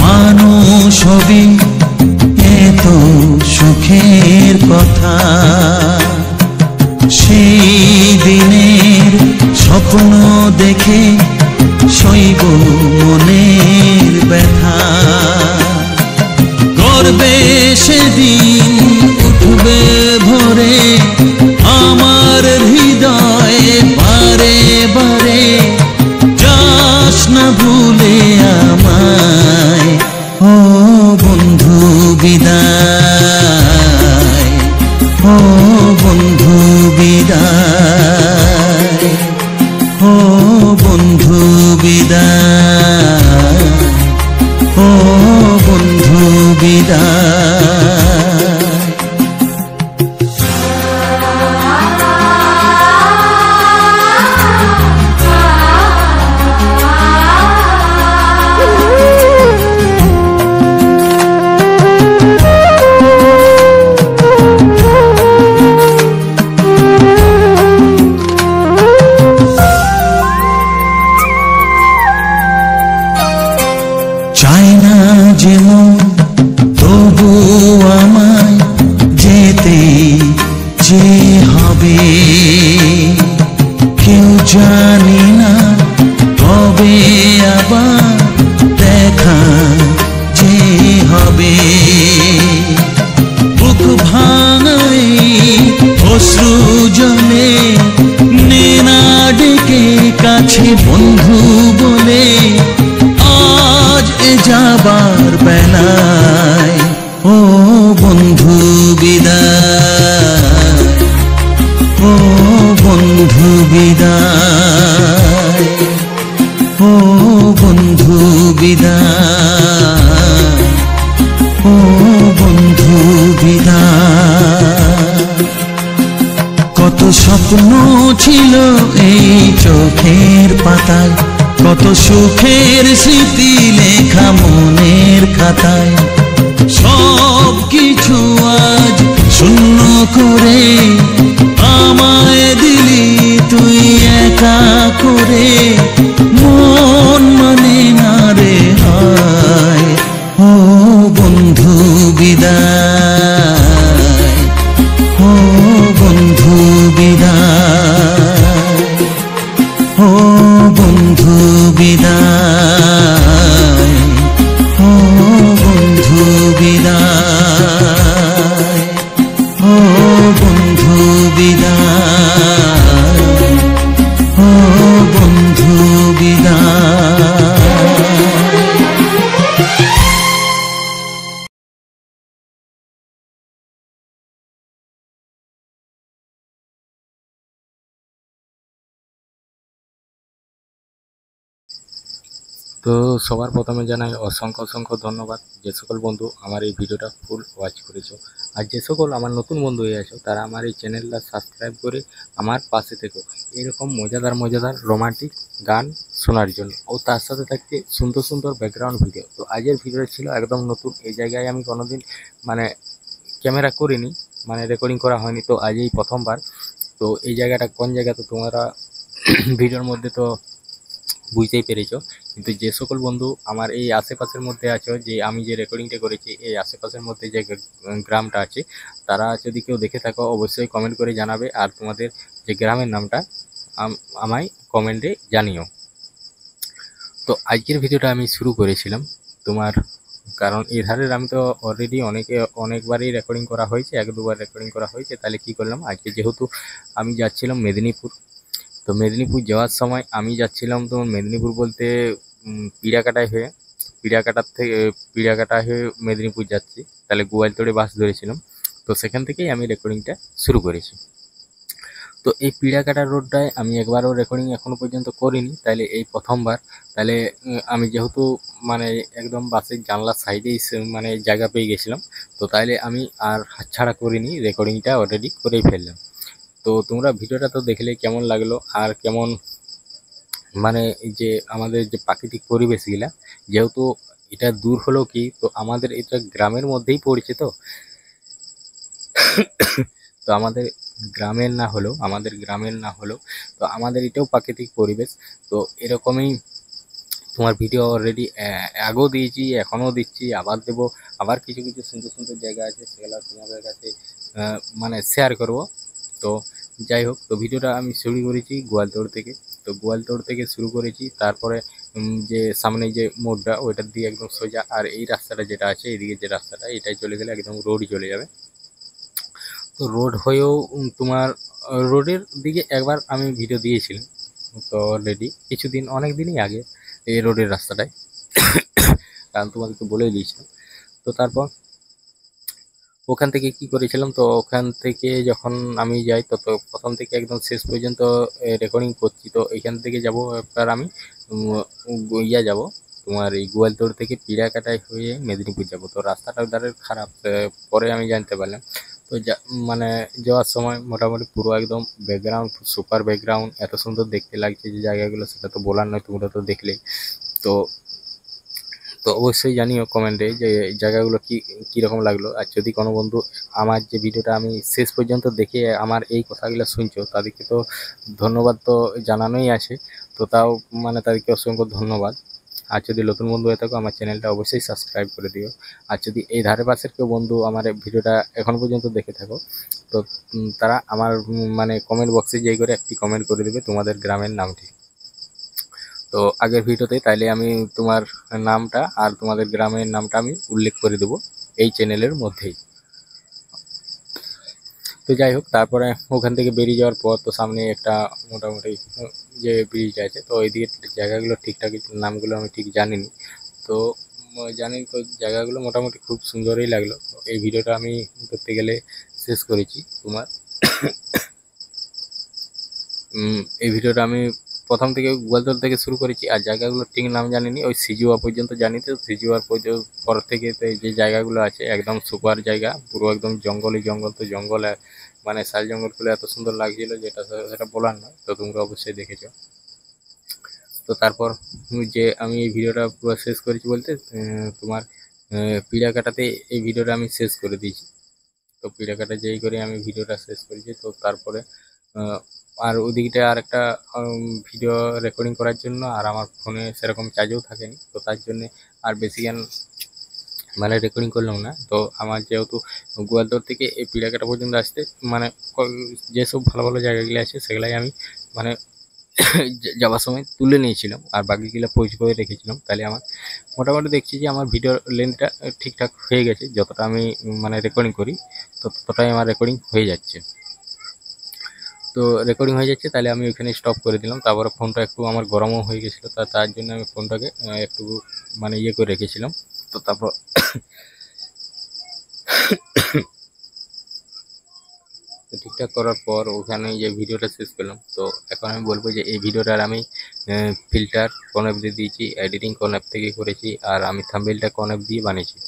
মানুষ হবি, এত সুখের কথা। সেই দিনের স্বপ্ন দেখে সইব মনের ব্যথা। গর্বে সেদিন উঠবে ভরে আমার হৃদয়ে বারে বারে, যাস না ভুলে আমায় ও বন্ধু বিদায়, ও বন্ধু বিদায়, ও বন্ধু বিদায়, ও বন্ধু বিদায়। চাই না যেমন তবু আমায় যেতে যে হবে, কেউ জানি না কবে আবার দেখা যে হবে। বুক ভাঙাই অশ্রু জলে নে না ডেকে কাছে বন্ধু বলে, আজ এ যাবার বেলায় ও বন্ধু বিদায়, ও বন্ধু বিদায়, ও বন্ধু বিদায়, ও বন্ধু বিদায়। কত স্বপ্ন ছিল এই চোখের পাতায়, কত সুখের স্মৃতি লেখা মনের খাতায়, সব কিছু আজ শূন্য করে আমায় দিলি তুই একা করে। মন মানে না রে হায় ও বন্ধু বিদায়, ও বন্ধু বিদায়, ও বন্ধু বিদায়, ও বন্ধু বিদায়, ও বন্ধু বিদায়, ও বন্ধু বিদায়। তো সবার প্রথমে জানাই অসংখ্য অসংখ্য ধন্যবাদ যে সকল বন্ধু আমার এই ভিডিওটা ফুল ওয়াচ করেছো, আর যে সকল আমার নতুন বন্ধু হয়ে আছো তারা আমার এই চ্যানেলটা সাবস্ক্রাইব করে আমার পাশে থেকো এরকম মজাদার মজাদার রোমান্টিক গান শোনার জন্য, ও তার সাথে থাকতে সুন্দর সুন্দর ব্যাকগ্রাউন্ড ভিডিও। তো আজকের ভিডিওটা ছিল একদম নতুন, এই জায়গায় আমি কোনোদিন মানে ক্যামেরা করিনি, মানে রেকর্ডিং করা হয়নি, তো আজ এই প্রথমবার। তো এই জায়গাটা কোন জায়গা তো তোমরা ভিডিওর মধ্যে তো বুঝতেই পেরেছো, কিন্তু যে সকল বন্ধু আমার এই আশেপাশের মধ্যে আছো, যে আমি যে রেকর্ডিংটা করেছি এই আশেপাশের মধ্যে যে গ্রামটা আছে, তারা যদি কেউ দেখে থাকো অবশ্যই কমেন্ট করে জানাবে, আর তোমাদের যে গ্রামের নামটা আমায় কমেন্টে জানিও। তো আজকের ভিডিওটা আমি শুরু করেছিলাম তোমার, কারণ এধারের আমি তো অলরেডি অনেকবারই রেকর্ডিং করা হয়েছে, এক দুবার রেকর্ডিং করা হয়েছে, তাহলে কি করলাম আজকে যেহেতু আমি যাচ্ছিলাম মেদিনীপুর, তো মেদিনীপুর যাওয়ার সময় আমি যাচ্ছিলাম তোমার মেদিনীপুর বলতে পিড়াকাটায় হয়ে, পিড়াকাটা হয়ে মেদিনীপুর যাচ্ছি, তাহলে গোয়ালতোড়ে বাস ধরেছিলাম। তো সেখান থেকেই আমি রেকর্ডিংটা শুরু করেছি। তো এই পিড়াকাটা রোডটায় আমি একবারও রেকর্ডিং এখনও পর্যন্ত করিনি, তাহলে এই প্রথমবার। তাহলে আমি যেহেতু মানে একদম বাসের জানলার সাইডেই মানে জায়গা পেয়ে গেছিলাম, তো তাইলে আমি আর হাতছাড়া করিনি, রেকর্ডিংটা অলরেডি করেই ফেললাম। তো তোমরা ভিডিওটা তো দেখলে কেমন লাগলো, আর কেমন মানে এই যে আমাদের যে প্রাকৃতিক পরিবেশগুলা, যেহেতু এটা দূর হলো কি, তো আমাদের এটা গ্রামের মধ্যেই পড়ছে, তো তো আমাদের গ্রামের না হলেও তো আমাদের এটাও প্রাকৃতিক পরিবেশ। তো এরকমই তোমার ভিডিও অলরেডি আগেও দিয়েছি, এখনও দিচ্ছি, আবার দেবো। আবার কিছু কিছু সুন্দর সুন্দর জায়গা আছে, সেগুলো তোমাদের কাছে মানে শেয়ার করব। তো যাই হোক, তো ভিডিওটা আমি শুরু করেছি গোয়ালতোড় থেকে। তো গোয়ালতোড় থেকে শুরু করেছি, তারপরে যে সামনে যে মোড়টা ওইটার দিয়ে একদম সোজা, আর এই রাস্তাটা যেটা আছে এদিকে যে রাস্তাটা, এটাই চলে গেলে একদম রোডই চলে যাবে। তো রোড হয়েও তোমার রোডের দিকে একবার আমি ভিডিও দিয়েছিলাম, তো অলরেডি কিছুদিন, অনেক দিনই আগে এই রোডের রাস্তাটায়, কারণ তোমাদেরকে বলেই দিয়েছিলাম। তো তারপর ওখান থেকে কি করেছিলাম, তো ওখান থেকে যখন আমি যাই, তো প্রথম থেকে একদম শেষ পর্যন্ত রেকর্ডিং করছি। তো এখান থেকে যাব একবার আমি যাব তোমার এই গোয়ালতোড় থেকে পিড়াকাটায় হয়ে মেদিনীপুর যাব। তো রাস্তাটা ওধারে খারাপ, পরে আমি জানতে পারলাম। তো মানে যাওয়ার সময় মোটামুটি পুরো একদম ব্যাকগ্রাউন্ড, সুপার ব্যাকগ্রাউন্ড, এত সুন্দর দেখতে লাগছে যে জায়গাগুলো, সেটা তো বলার নয়, তোমরা তো দেখলেই। তো তো অবশ্যই জানিও কমেন্টে যে এই জায়গাগুলো কীরকম লাগলো। আর যদি কোনো বন্ধু আমার যে ভিডিওটা আমি শেষ পর্যন্ত দেখে আমার এই কথাগুলো শুনছো, তাদেরকে তো ধন্যবাদ তো জানানোই আছে। তো তাও মানে তাদেরকে অসংখ্য ধন্যবাদ। আর যদি নতুন বন্ধু হয়ে থাকো, আমার চ্যানেলটা অবশ্যই সাবস্ক্রাইব করে দিও। আর যদি এই ধারে পাশের কেউ বন্ধু আমার ভিডিওটা এখন পর্যন্ত দেখে থাকো, তো তারা আমার মানে কমেন্ট বক্সে যেয়ে করে একটি কমেন্ট করে দেবে তোমাদের গ্রামের নামটি। তো আগের ভিডিওতে তাইলে আমি তোমার নামটা আর তোমাদের গ্রামের নামটা আমি উল্লেখ করে দেবো এই চ্যানেলের মধ্যেই। তো যাই হোক, তারপরে ওখান থেকে বেরিয়ে যাওয়ার পর তো সামনে একটা মোটামুটি যে ব্রিজ আছে, তো এইদিকে জায়গাগুলো ঠিকঠাক নামগুলো আমি ঠিক জানিনি। তো জানি তো জায়গাগুলো মোটামুটি খুব সুন্দরই লাগলো। এই ভিডিওটা আমি করতে গেলে শেষ করেছি তোমার এই ভিডিওটা আমি প্রথম থেকে গোয়ালতোড় থেকে শুরু করেছি, আর জায়গাগুলো ঠিক নাম জানিনি, ওই সিজুয়া পর্যন্ত জানি। তো সিজুয়ার পর থেকে তো যে জায়গাগুলো আছে একদম সুপার জায়গা, পুরো একদম জঙ্গলই জঙ্গল। তো জঙ্গলে মানে শাল জঙ্গলগুলো এত সুন্দর লাগছিল যেটা সেটা বলার নয়। তো তোমরা অবশ্যই দেখেছো। তো তারপর যে আমি এই ভিডিওটা পুরো শেষ করেছি বলতে তোমার পিড়াকাটাতে এই ভিডিওটা আমি শেষ করে দিয়েছি। তো পিড়াকাটা যেই করে আমি ভিডিওটা শেষ করেছি। তো তারপরে আর ওদিকটা আর একটা ভিডিও রেকর্ডিং করার জন্য, আর আমার ফোনে সেরকম চার্জও থাকেনি, তো তার জন্যে আর বেশি গান মানে রেকর্ডিং করলাম না। তো আমার যেহেতু গোয়ালতোড় থেকে এই পিড়াকাটা পর্যন্ত আসতে মানে যেসব ভালো ভালো জায়গাগুলো আছে সেগুলাই আমি মানে যাওয়ার সময় তুলে নিয়েছিলাম, আর বাকিগুলো পোজ করে রেখেছিলাম। তাহলে আমার মোটামুটি দেখছি যে আমার ভিডিওর লেন্থটা ঠিকঠাক হয়ে গেছে। যতটা আমি মানে রেকর্ডিং করি ততটাই আমার রেকর্ডিং হয়ে যাচ্ছে। তো রেকর্ডিং হয়ে যাচ্ছে, তাহলে আমি ওইখানে স্টপ করে দিলাম। তারপরে ফোনটা একটু আমার গরমও হয়ে গেছিলো, তার জন্য আমি ফোনটাকে একটু মানে ইয়ে করে রেখেছিলাম। তো তারপর ঠিকঠাক করার পর ওখানে যে ভিডিওটা শেষ করলাম। তো এখন আমি বলবো যে এই ভিডিওটার আমি ফিল্টার কোন অ্যাপ দিয়ে দিয়েছি, এডিটিং কোন অ্যাপ থেকে করেছি, আর আমি থাম্বনেলটা কোন অ্যাপ দিয়ে বানিয়েছি।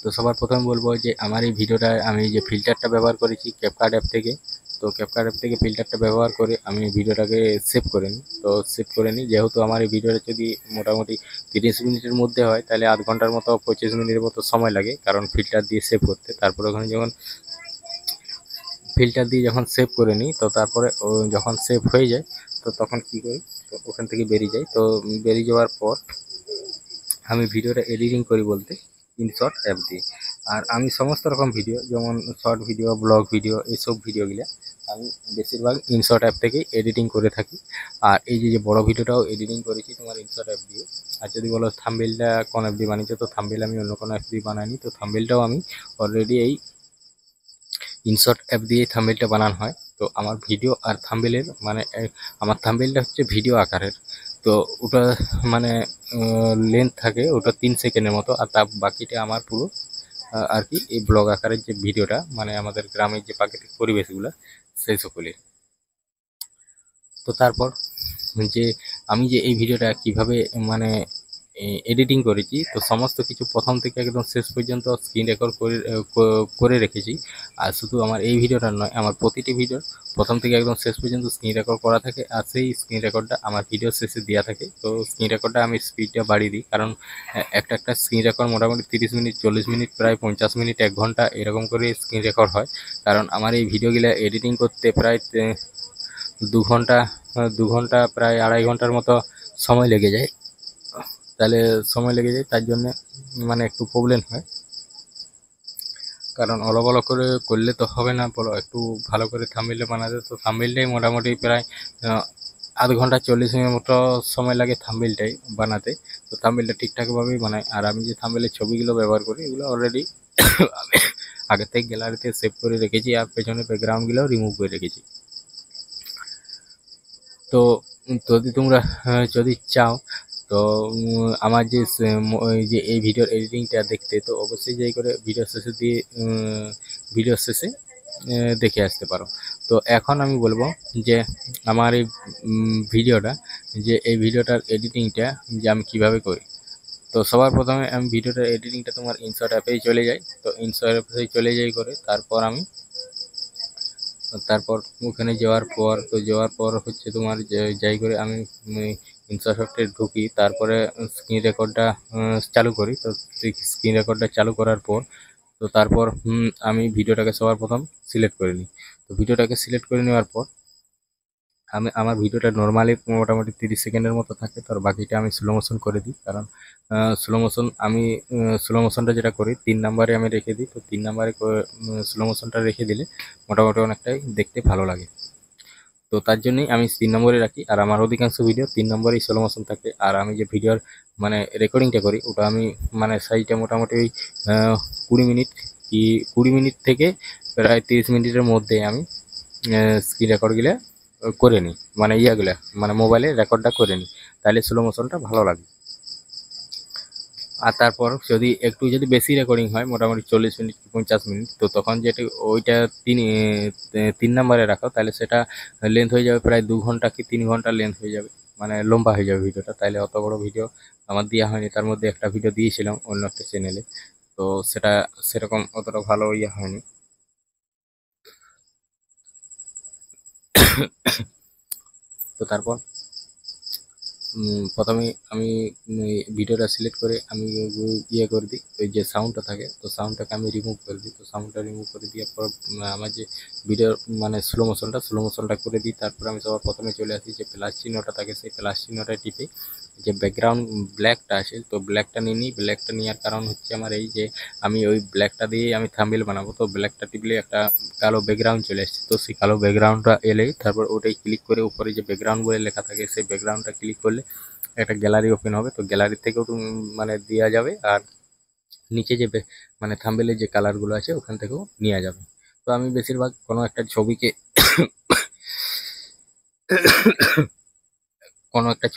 তো সবার প্রথমে বলবো যে আমার এই ভিডিওটা আমি যে ফিল্টারটা ব্যবহার করেছি ক্যাপকাট অ্যাপ থেকে। তো ক্যাপকাট অ্যাপ থেকে ফিল্টারটা ব্যবহার করে আমি ভিডিওটাকে সেভ করে নিই। তো সেভ করে নিই, যেহেতু আমার এই ভিডিওটা যদি মোটামুটি 30 মিনিটের মধ্যে হয়, তাহলে আধ ঘন্টার মতো 25 মিনিটের মতো সময় লাগে, কারণ ফিল্টার দিয়ে সেভ করতে। তারপরে ওখানে যখন ফিল্টার দিয়ে যখন সেভ করে নিই, তো তারপরে যখন সেভ হয়ে যায়, তো তখন কী করি, তো ওখান থেকে বেরিয়ে যাই। তো বেরিয়ে যাওয়ার পর আমি ভিডিওটা এডিটিং করি বলতে ইনশর্ট অ্যাপ দিয়ে। আর আমি সমস্ত রকম ভিডিও, যেমন শর্ট ভিডিও, ব্লগ ভিডিও, এইসব ভিডিওগুলো আমি বেশিরভাগ ইনশর্ট অ্যাপ থেকেই এডিটিং করে থাকি। আর এই যে বড় ভিডিওটাও এডিটিং করেছি তোমার ইনশর্ট অ্যাপ দিয়ে। আর যদি বলো থাম্বনেলটা কোন অ্যাপ দিয়ে বানিয়েছো, তো থাম্বনেল আমি অন্য কোনো অ্যাপ দিয়ে বানাইনি। তো থাম্বনেলটাও আমি অলরেডি এই ইনশর্ট অ্যাপ দিয়ে থাম্বনেলটা বানানো হয়। তো আমার ভিডিও আর থাম্বনেলের মানে আমার থাম্বনেলটা হচ্ছে ভিডিও আকারের। তো ওটা মানে লেন্থ থাকে ওটা 3 সেকেন্ডের মতো, আর তার বাকিটা আমার পুরো আর কি এই ব্লগ আকারের যে ভিডিওটা, মানে আমাদের গ্রামের যে প্রাকৃতিক পরিবেশগুলো সেই সকলের। তো তারপর যে আমি যে এই ভিডিওটা কিভাবে মানে এডিটিং করেছি, তো সমস্ত কিছু প্রথম থেকে একদম শেষ পর্যন্ত স্ক্রিন রেকর্ড করে রেখেছি। আর শুধু আমার এই ভিডিওটা নয়, আমার প্রতিটি ভিডিওর প্রথম থেকে একদম শেষ পর্যন্ত স্ক্রিন রেকর্ড করা থাকে, আর সেই স্ক্রিন রেকর্ডটা আমার ভিডিও শেষে দেওয়া থাকে। তো স্ক্রিন রেকর্ডটা আমি স্পিডটা বাড়িয়ে দিই, কারণ একটা স্ক্রিন রেকর্ড মোটামুটি 30 মিনিট, 40 মিনিট, প্রায় 50 মিনিট, 1 ঘন্টা এরকম করে স্ক্রিন রেকর্ড হয়। কারণ আমার এই ভিডিওগুলো এডিটিং করতে প্রায় 2 ঘন্টা প্রায় 2.5 ঘন্টার মতো সময় লেগে যায়। তাহলে সময় লেগে যায়, তার জন্য মানে একটু প্রবলেম হয়। কারণ অলগ অলগ করে করলে তো হবে না, বলো একটু ভালো করে থাম্বনেলটা বানাতে। তো থাম্বনেলটাই মোটামুটি প্রায় আধ ঘন্টা 40 মিনিট মতো সময় লাগে থাম্বনেলটাই বানাতে। তো থাম্বনেলটা ঠিকঠাকভাবেই বানাই। আর আমি যে থাম্বনেলের ছবিগুলো ব্যবহার করি এগুলো অলরেডি আগে থেকে গ্যালারিতে সেভ করে রেখেছি, আর পেছনে ব্যাকগ্রাউন্ডগুলো রিমুভ করে রেখেছি। তো যদি তোমরা যদি চাও তো আমার যে যে এই ভিডিওর এডিটিংটা দেখতে, তো অবশ্যই যাই করে ভিডিও শেষে দেখে আসতে পারো। তো এখন আমি বলবো যে আমার এই ভিডিওটা, যে এই ভিডিওটার এডিটিংটা যে আমি কিভাবে করি। তো সবার প্রথমে আমি ভিডিওটার এডিটিংটা তোমার ইনশট অ্যাপেই চলে যাই। তো ইনশট অ্যাপে চলে যাই করে তারপর ওখানে যাওয়ার পর হচ্ছে তোমার যাই করে আমি ইনশট অ্যাপে ঢুকি, তারপরে স্ক্রিন রেকর্ডটা চালু করি। তো স্ক্রিন রেকর্ডটা চালু করার পর তো তারপর আমি ভিডিওটাকে সবার প্রথম সিলেক্ট করে নিই। তো ভিডিওটাকে সিলেক্ট করে নেওয়ার পর আমার ভিডিওটা নর্মালি মোটামুটি 30 সেকেন্ডের মতো থাকে। তো বাকিটা আমি স্লো মোশন করে দিই, কারণ স্লো মোশনটা যেটা করি 3 নাম্বারে আমি রেখে দিই। তো 3 নাম্বারে স্লো মোশনটা রেখে দিলে মোটামুটি অনেকটাই দেখতে ভালো লাগে। তো তার জন্যই আমি 3 নম্বরে রাখি। আর আমার অধিকাংশ ভিডিও 3 নম্বরেই স্লো মোশন থাকে। আর আমি যে ভিডিওর মানে রেকর্ডিংটা করি ওটা আমি মানে সাইজটা মোটামুটি ওই 20 মিনিট থেকে প্রায় 30 মিনিটের মধ্যে আমি স্ক্রিন রেকর্ডগুলো করে নিই, মানে মানে মোবাইলে রেকর্ডটা করে নিই, তাহলে স্লো মোশনটা ভালো লাগে। আর তারপর যদি বেশি রেকর্ডিং হয় মোটামুটি 40 মিনিট কি 50 মিনিট, তো তখন যেটা ওইটা 3 নম্বরে রাখো, তাহলে সেটা লেন্থ হয়ে যাবে প্রায় 2 ঘন্টা কি 3 ঘন্টা লেন্থ হয়ে যাবে, মানে লম্বা হয়ে যাবে ভিডিওটা। তাহলে অত বড় ভিডিও আমার দেওয়া হয়নি। তার মধ্যে একটা ভিডিও দিয়েছিলাম অন্য একটা চ্যানেলে, তো সেটা সেরকম অতটা ভালো হয়নি। তো তারপর প্রথমে আমি ভিডিওটা সিলেক্ট করে আমি করে দিই, ওই যে সাউন্ডটা থাকে তো সাউন্ডটাকে আমি রিমুভ করে দিই। তো সাউন্ডটা রিমুভ করে দেওয়ার পর আমার যে ভিডিওর মানে স্লো মোশনটা করে দিই। তারপর আমি সবার প্রথমে চলে আসি, যে প্লাস চিহ্নটা থাকে সেই প্লাস চিহ্নটা টিপে যে ব্যাকগ্রাউন্ড ব্ল্যাকটা আছে তো ব্ল্যাকটা নিয়ে নিই। ব্ল্যাকটা নেওয়ার কারণ হচ্ছে আমার এই যে আমি ওই ব্ল্যাকটা দিয়ে আমি থাম্বনেল বানাবো। তো ব্ল্যাকটা টিপলে একটা কালো ব্যাকগ্রাউন্ড চলে আসছে। তো সেই কালো ব্যাকগ্রাউন্ডটা এলেই তারপর ওটাই ক্লিক করে উপরে যে ব্যাকগ্রাউন্ড বলে লেখা থাকে সেই ব্যাকগ্রাউন্ডটা ক্লিক করলে একটা গ্যালারি ওপেন হবে। তো গ্যালারি থেকেও মানে দেওয়া যাবে, আর নিচে যে মানে থাম্বনেলের যে কালারগুলো আছে ওখান থেকেও নেওয়া যাবে। তো আমি বেশিরভাগ কোনো একটা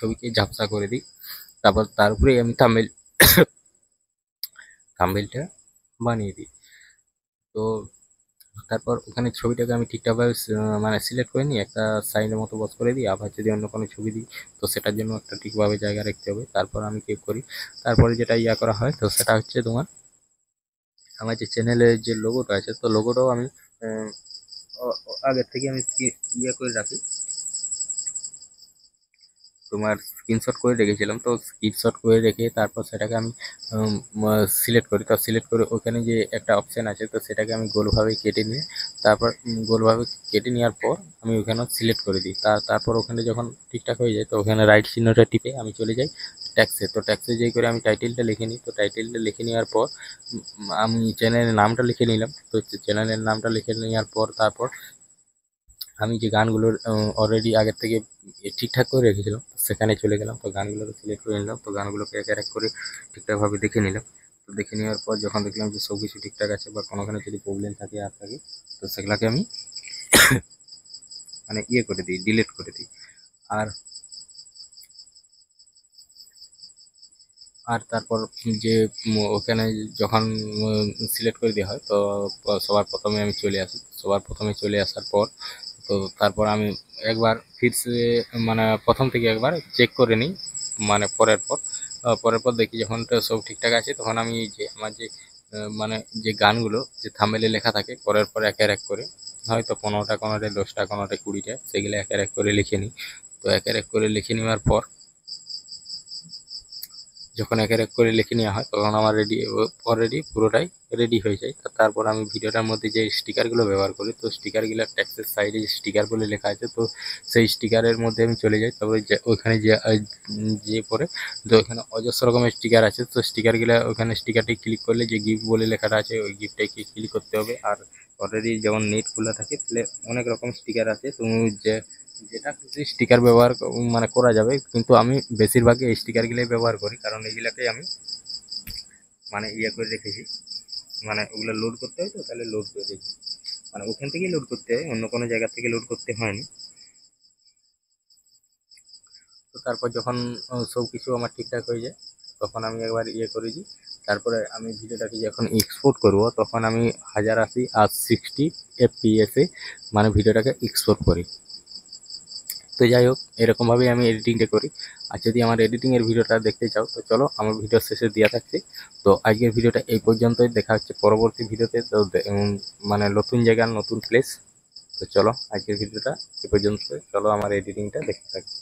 ছবিকে ঝাপসা করে দিই, তারপর তার উপরেই আমি থাম্বনেলটা বানিয়ে দিই। তো তারপর ওখানে ছবিটাকে আমি ঠিকঠাকভাবে মানে সিলেক্ট করে নিই, একটা সাইডের মতো বস করে দিই। আবার যদি অন্য কোনো ছবি দিই তো সেটার জন্য একটা ঠিকভাবে জায়গা রাখতে হবে। তারপর আমি কি করি, তারপরে যেটা করা হয় তো সেটা হচ্ছে তোমার আমার যে চ্যানেলের যে লোগোটা আছে, তো লোগোটাও আমি আগের থেকে আমি করে রাখি, তোমার স্ক্রিনশট করে রেখেছিলাম। তো স্ক্রিনশট করে রেখে তারপর সেটাকে আমি সিলেক্ট করি। তো সিলেক্ট করে ওখানে যে একটা অপশান আছে তো সেটাকে আমি গোলভাবে কেটে নিয়ে তারপর গোলভাবে কেটে নেওয়ার পর আমি ওখানে সিলেক্ট করে দিই। তারপর ওখানে যখন ঠিকঠাক হয়ে যায় তো ওখানে রাইট চিহ্নটা টিপে আমি চলে যাই ট্যাক্সে। তো ট্যাক্সে যাই করে আমি টাইটেলটা লিখে নিই। তো টাইটেলটা লিখে নেওয়ার পর আমি চ্যানেলের নামটা লিখে নিলাম। তো চ্যানেলের নামটা লিখে নেওয়ার পর তারপর আমি যে গানগুলো অলরেডি আগের থেকে ঠিকঠাক করে রেখেছিলাম সেখানে চলে গেলাম। তো গানগুলোকে সিলেক্ট করে নিলাম। তো গানগুলোকে এক করে ঠিকঠাকভাবে দেখে নিলাম। তো দেখে নেওয়ার পর যখন দেখলাম যে সব কিছু ঠিকঠাক আছে বা কোনোখানে যদি প্রবলেম থাকে তো সেগুলোকে আমি মানে করে দিই, ডিলিট করে দিই। আর তারপর যে ওখানে যখন সিলেক্ট করে দেওয়া হয় তো সবার প্রথমে আমি চলে আসি। সবার প্রথমে চলে আসার পর তো তারপর আমি একবার ফিরসে মানে প্রথম থেকে একবার চেক করে নিই, মানে পরের পর দেখি যখন সব ঠিকঠাক আছে তখন আমি যে আমার যে মানে যে গানগুলো যে থাম্বনেলে লেখা থাকে পরের পর এক করে হয়তো 15টা কোনোটা 10টা কোনোটা 20টা সেগুলো এক করে লিখে নিই। তো এক করে লিখে নেওয়ার পর যখন এক করে লিখে নেওয়া হয় তখন আমার অলরেডি পুরোটাই রেডি হয়ে যায়। তারপর আমি ভিডিওটার মধ্যে যে স্টিকারগুলো ব্যবহার করি, তো স্টিকারগুলো টেক্সটের সাইডে যে স্টিকার বলে লেখা আছে, তো সেই স্টিকারের মধ্যে আমি চলে যাই। তারপরে ওইখানে যে পরে তো ওইখানে অজস্র রকমের স্টিকার আছে, তো স্টিকারগুলো ওইখানে স্টিকারটি ক্লিক করলে যে গিফট বলে লেখাটা আছে ওই গিফটটাকে ক্লিক করতে হবে। আর অলরেডি যেমন নেট খোলা থাকে তাহলে অনেক রকম স্টিকার আছে, তুমি যেটা খুশি স্টিকার ব্যবহার মানে করা যাবে, কিন্তু আমি বেশিরভাগই এই স্টিকারগুলোই ব্যবহার করি, কারণ এইগুলাকে আমি মানে করে রেখেছি, মানে ওগুলো লোড করতে হয়, তো তাহলে লোড করে রেখেছি, মানে ওখান থেকেই লোড করতে হয়, অন্য কোনো জায়গা থেকে লোড করতে হয়নি। তো তারপর যখন সব কিছু আমার ঠিকঠাক হয়ে যায় তখন আমি একবার করেছি। তারপরে আমি ভিডিওটাকে যখন এক্সপোর্ট করব তখন আমি 1080 আর 60 FPS মানে ভিডিওটাকে এক্সপোর্ট করি। তো যাই হোক, এরকমভাবেই আমি এডিটিংটা করি। আর যদি আমার এডিটিংয়ের ভিডিওটা দেখতে চাও তো চলো, আমার ভিডিও শেষে দেওয়া থাকছে। তো আজকের ভিডিওটা এই পর্যন্তই, দেখা হচ্ছে পরবর্তী ভিডিওতে। তো মানে নতুন জায়গার নতুন প্লেস। তো চলো আজকের ভিডিওটা এই পর্যন্ত, চলো আমার এডিটিংটা দেখতে থাকি।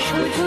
শুধু